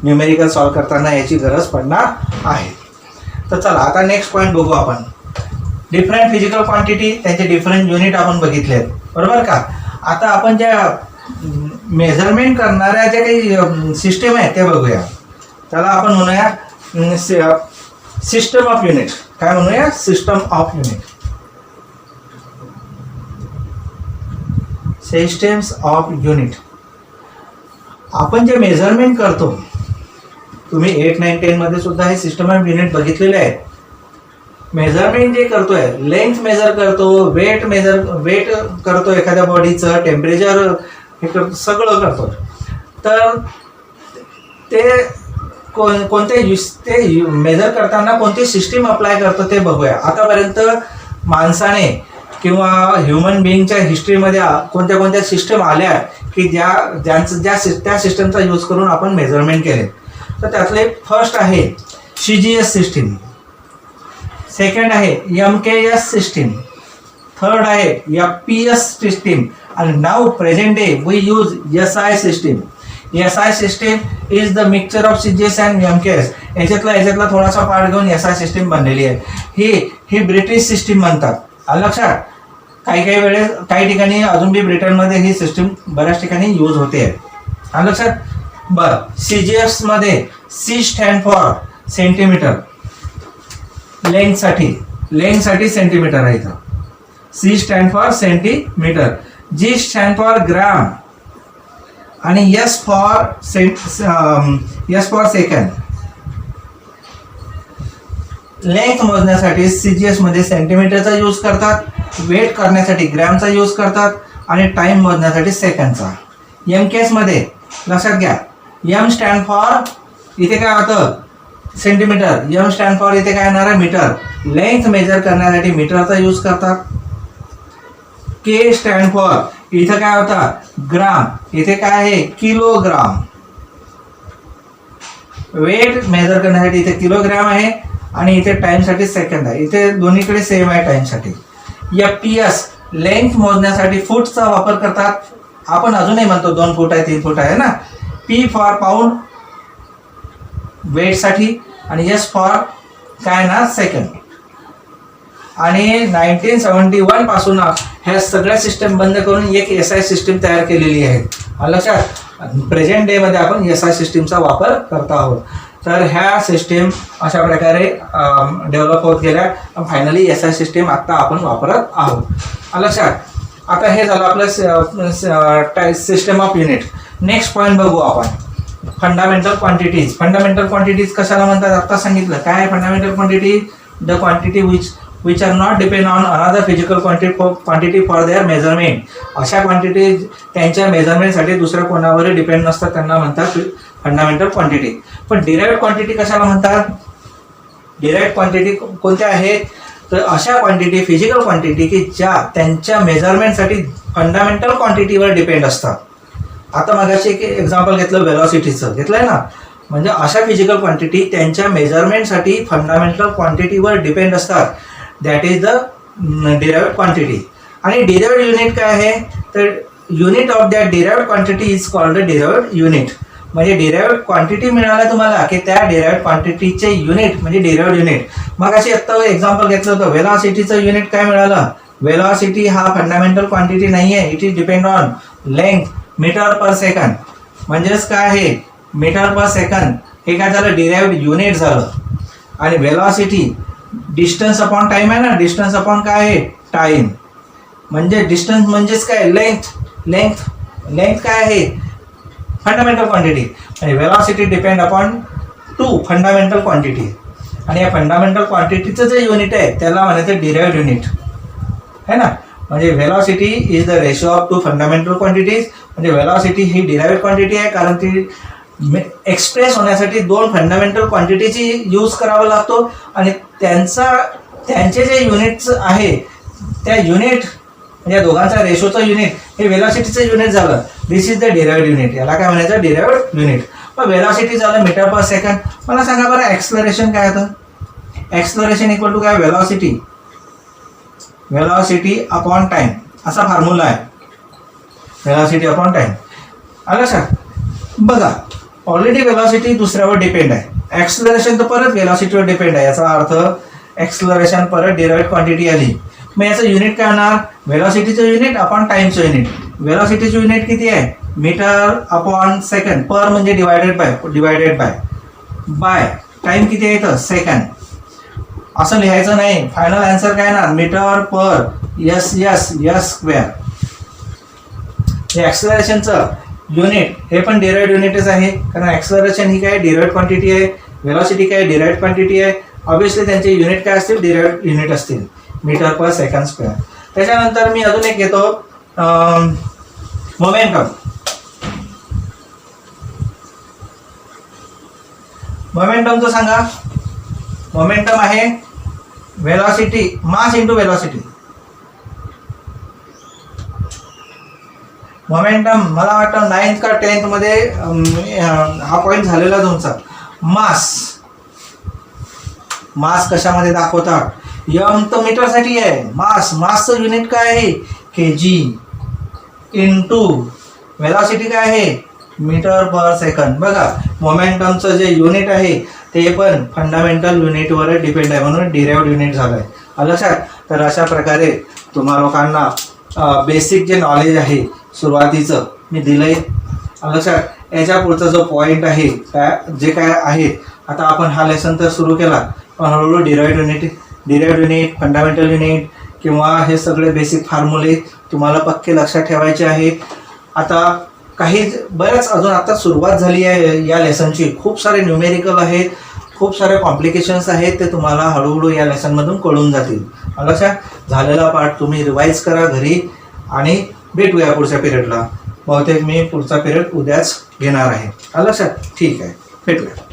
न्यूमेरिकल सॉल्व करताना याची गरज पडणार आहे. तर चला आता नेक्स्ट पॉईंट बघू आपण. डिफरंट फिजिकल क्वांटिटी, त्यांचे डिफरंट युनिट आपण बघितलेत, बरोबर का. आता आपण ज्या मेजरमेंट करणाऱ्या ज्या काही सिस्टम आहेत ते बघूया. त्याला आपण म्हणूया सिस्टम ऑफ युनिट. काय म्हणूया, system of unit, systems of unit. आपण जे मेजरमेंट करतो, तुम्ही 8, 9, 10 मध्ये सुद्धा हे सिस्टम ऑफ युनिट बघितलेले आहेत. मेजरमेंट जे करतोय, लेंथ मेजर करतो, वेट करतो एखाद्या बॉडीचं, टेम्परेचर हे करतो, सगळं करतो. तर ते ते मेजर करताना कोणती सिस्टीम अप्लाय करतो ते बघूया. आतापर्यंत माणसाने किंवा ह्युमन बिईंगच्या हिस्ट्रीमध्ये कोणत्या कोणत्या सिस्टम आल्या की त्या सिस्टमचा यूज करून आपण मेजरमेंट केले. तर त्यातले फर्स्ट आहे CGS सिस्टीम, सेकंड आहे MKS सिस्टीम, थर्ड आहे FPS सिस्टीम, आणि now present day we use SI system. SI system is the mixture of CGS and MKS. याच्यातला थोडासा पार्ट घेऊन SI सिस्टीम बनलेली आहे. ही ब्रिटिश सिस्टीम म्हणतात. लक्षात, काही वेळेस काही ठिकाणी अजून बी ब्रिटनमध्ये ही सिस्टीम बऱ्याच ठिकाणी यूज होते. लक्षात. बरं, CGS मध्ये C स्टँड फॉर सेंटीमीटर, लेंथसाठी सेंटीमीटर आहे इथं. C stand for centimetre. G stand for gram आणि S फॉर सेकंड. लेंथ मोजण्यासाठी CGS मध्ये सेंटीमीटरचा यूज करतात, वेट करण्यासाठी ग्रॅमचा यूज करतात आणि टाइम मोजण्यासाठी सेकंडचा. एम केस मध्ये लक्षात घ्या, एम स्टँड फॉर इथे काय होतं सेंटीमीटर, एम स्टँड फॉर इथे काय येणार आहे मीटर. लेंथ मेजर करण्यासाठी मीटरचा यूज करतात. के स्टँड फॉर इथं काय होता ग्राम, इथे काय आहे किलोग्राम. वेट मेजर करण्यासाठी इथे किलोग्राम आहे आणि इथे टाइमसाठी सेकंड आहे. इथे दोन्हीकडे सेम आहे टाइमसाठी. FPS लेंथ मोजण्यासाठी फूटचा वापर करतात. आपण अजूनही म्हणतो 2 फूट आहे 3 फूट आहे ना. P फॉर पाऊंड वेटसाठी आणि S फॉर काय ना सेकंड. आणि 1971 पासून ह्या सगळ्या सिस्टम बंद करून एक SI सिस्टीम तयार केलेली आहे. लक्षात, प्रेझेंट डे मध्ये आपण SI सिस्टीमचा वापर करत आहोत. तर ह्या सिस्टीम अशा प्रकारे डेव्हलप होत गेल्या. फायनली SI सिस्टीम आता आपण वापरत आहोत. लक्षात, आता हे झालं आपलं system of unit. Next point बघू आपण, फंडामेंटल क्वांटिटीज. फंडामेंटल क्वांटिटीज कशाला म्हणतात आता सांगितलं. काय आहे fundamental quantity? The quantity which are not depend on another physical quantity for their measurement. अशा क्वांटिटी त्यांच्या मेजरमेंटसाठी दुसऱ्या कोणावर डिपेंड नसतात, त्यांना म्हणतात फंडामेंटल क्वांटिटी. पण डिराइव्ड क्वांटिटी कशाला म्हणतात? डिराइव्ड क्वांटिटी कोणत्या आहेत? तर अशा क्वांटिटी फिजिकल क्वांटिटी की ज्या त्यांच्या मेजरमेंटसाठी फंडामेंटल क्वांटिटीवर डिपेंड असतात. आता मगाशी एक एक्झाम्पल घेतलं व्हेलॉसिटीचं, घेतलंय ना. म्हणजे अशा फिजिकल क्वांटिटी त्यांच्या मेजरमेंटसाठी फंडामेंटल क्वांटिटीवर डिपेंड असतात. That is the derived quantity. आणि डिराइव्ड युनिट काय आहे? तर unit of that derived quantity is called the derived unit. म्हणजे डिराइव्ड क्वांटिटी मिळाला तुम्हाला की त्या डिराइव्ड क्वांटिटीचे युनिट म्हणजे डिराइव्ड युनिट. मग अशी आत्ता एक्झाम्पल घेतलं होतं व्हेलॉसिटीचं युनिट काय मिळालं? व्हेलॉसिटी हा फंडामेंटल क्वांटिटी नाही आहे. It is depend on length metre per second. म्हणजेच काय आहे मीटर पर सेकंड. हे काय झालं डिराइव्ड युनिट झालं. आणि व्हेलॉसिटी डिस्टन्स अपॉन टाइम आहे ना. डिस्टन्स अपॉन काय आहे टाइम. म्हणजे डिस्टन्स म्हणजेच काय लेंथ. लेंथ काय आहे फंडामेंटल क्वांटिटी. आणि velocity depend upon 2 fundamental quantity. आणि या फंडामेंटल क्वांटिटीचं जे युनिट आहे त्याला म्हणायचं डिराइव्ड युनिट है ना. म्हणजे velocity is the ratio of 2 fundamental quantities. म्हणजे व्हेलॉसिटी ही डिराइव्ड क्वांटिटी आहे कारण ती एक्सप्रेस होण्यासाठी 2 फंडामेंटल क्वांटिटीची यूज करावा लागतो. आणि त्यांचे जे युनिट्स आहे त्या युनिट म्हणजे दोघांचा रेशोचं युनिट हे व्हेलॉसिटीचं युनिट झालं. दिस इज द डिराइव्ड युनिट. याला काय म्हणायचं डिराइव्ड युनिट. मग व्हेलॉसिटी झालं मीटर पर सेकंड. मला सांगा बरं ॲक्सलरेशन काय होतं? ॲक्सलरेशन इक्वल टू काय व्हेलॉसिटी अपॉन टाइम असा फॉर्म्युला आहे. Velocity upon time. आलं सर. बघा ऑलरेडी व्हेलॉसिटी दुसऱ्यावर डिपेंड आहे. ॲक्सलरेशन तर परत व्हेलॉसिटीवर डिपेंड आहे. याचा अर्थ ॲक्सलरेशन परत डिराइव्ड क्वांटिटी आली. मग याचं युनिट काय होणार? व्हेलॉसिटीचं युनिट अपॉन टाइमचं युनिट. व्हेलॉसिटीचं युनिट किती आहे? Metre upon second. पर म्हणजे डिवायडेड बाय टाइम किती आहे इथं सेकंड. असं लिहायचं नाही. फायनल आन्सर काय येणार? मीटर पर एस स्क्वेअर. हे ॲक्सलरेशनचं युनिट हे पण डिराइव्ड युनिटच आहे कारण ॲक्सलरेशन ही काय डिराइव्ड क्वांटिटी आहे. व्हेलॉसिटी काय डिराइव्ड क्वांटिटी आहे. ऑब्व्हियसली त्यांचे युनिट काय असतील? डिराइव्ड युनिट असतील. Metre per second square. त्याच्यानंतर मी अजून एक घेतो मोमेंटम. मोमेंटमचं सांगा. मोमेंटम आहे velocity mass into velocity. Momentum मला वाटतं 9th का 10th मध्ये हा पॉईंट झालेला तुमचा. मास कशामध्ये दाखवतात? एम तर मीटरसाठी आहे. मासचं युनिट काय आहे? kg इंटू व्हेलॉसिटी काय आहे? Metre per second. बघा मोमेंटमचं जे युनिट आहे ते पण फंडामेंटल युनिटवर डिपेंड आहे म्हणून डिराइव्ड युनिट झालं आहे. लक्षात. तर अशा प्रकारे तुम्हा लोकांना बेसिक जे नॉलेज आहे सुरुवातीचं मी दिलंय. लक्षात. याच्या पुढचा जो पॉईंट आहे जे काय आहे आता आपण हा लेसन तर सुरू केला पण हळूहळू डिराइव्ड युनिट फंडामेंटल युनिट किंवा हे सगळे बेसिक फॉर्म्युले तुम्हाला पक्के लक्षात ठेवायचे आहे. आता काही बऱ्याच अजून आता सुरुवात झाली आहे या लेसनची. खूप सारे न्यूमेरिकल आहेत, खूप सारे कॉम्प्लिकेशन्स आहेत, ते तुम्हाला हळूहळू या लेसनमधून कळून जातील. लक्षात झालेला पाठ तुम्ही रिवाईज करा घरी आणि भेटूया पुढच्या पिरियडला. बहुतेक मी पुढचा पिरियड उद्याच घेणार आहे. लक्षात? ठीक आहे, भेटूया.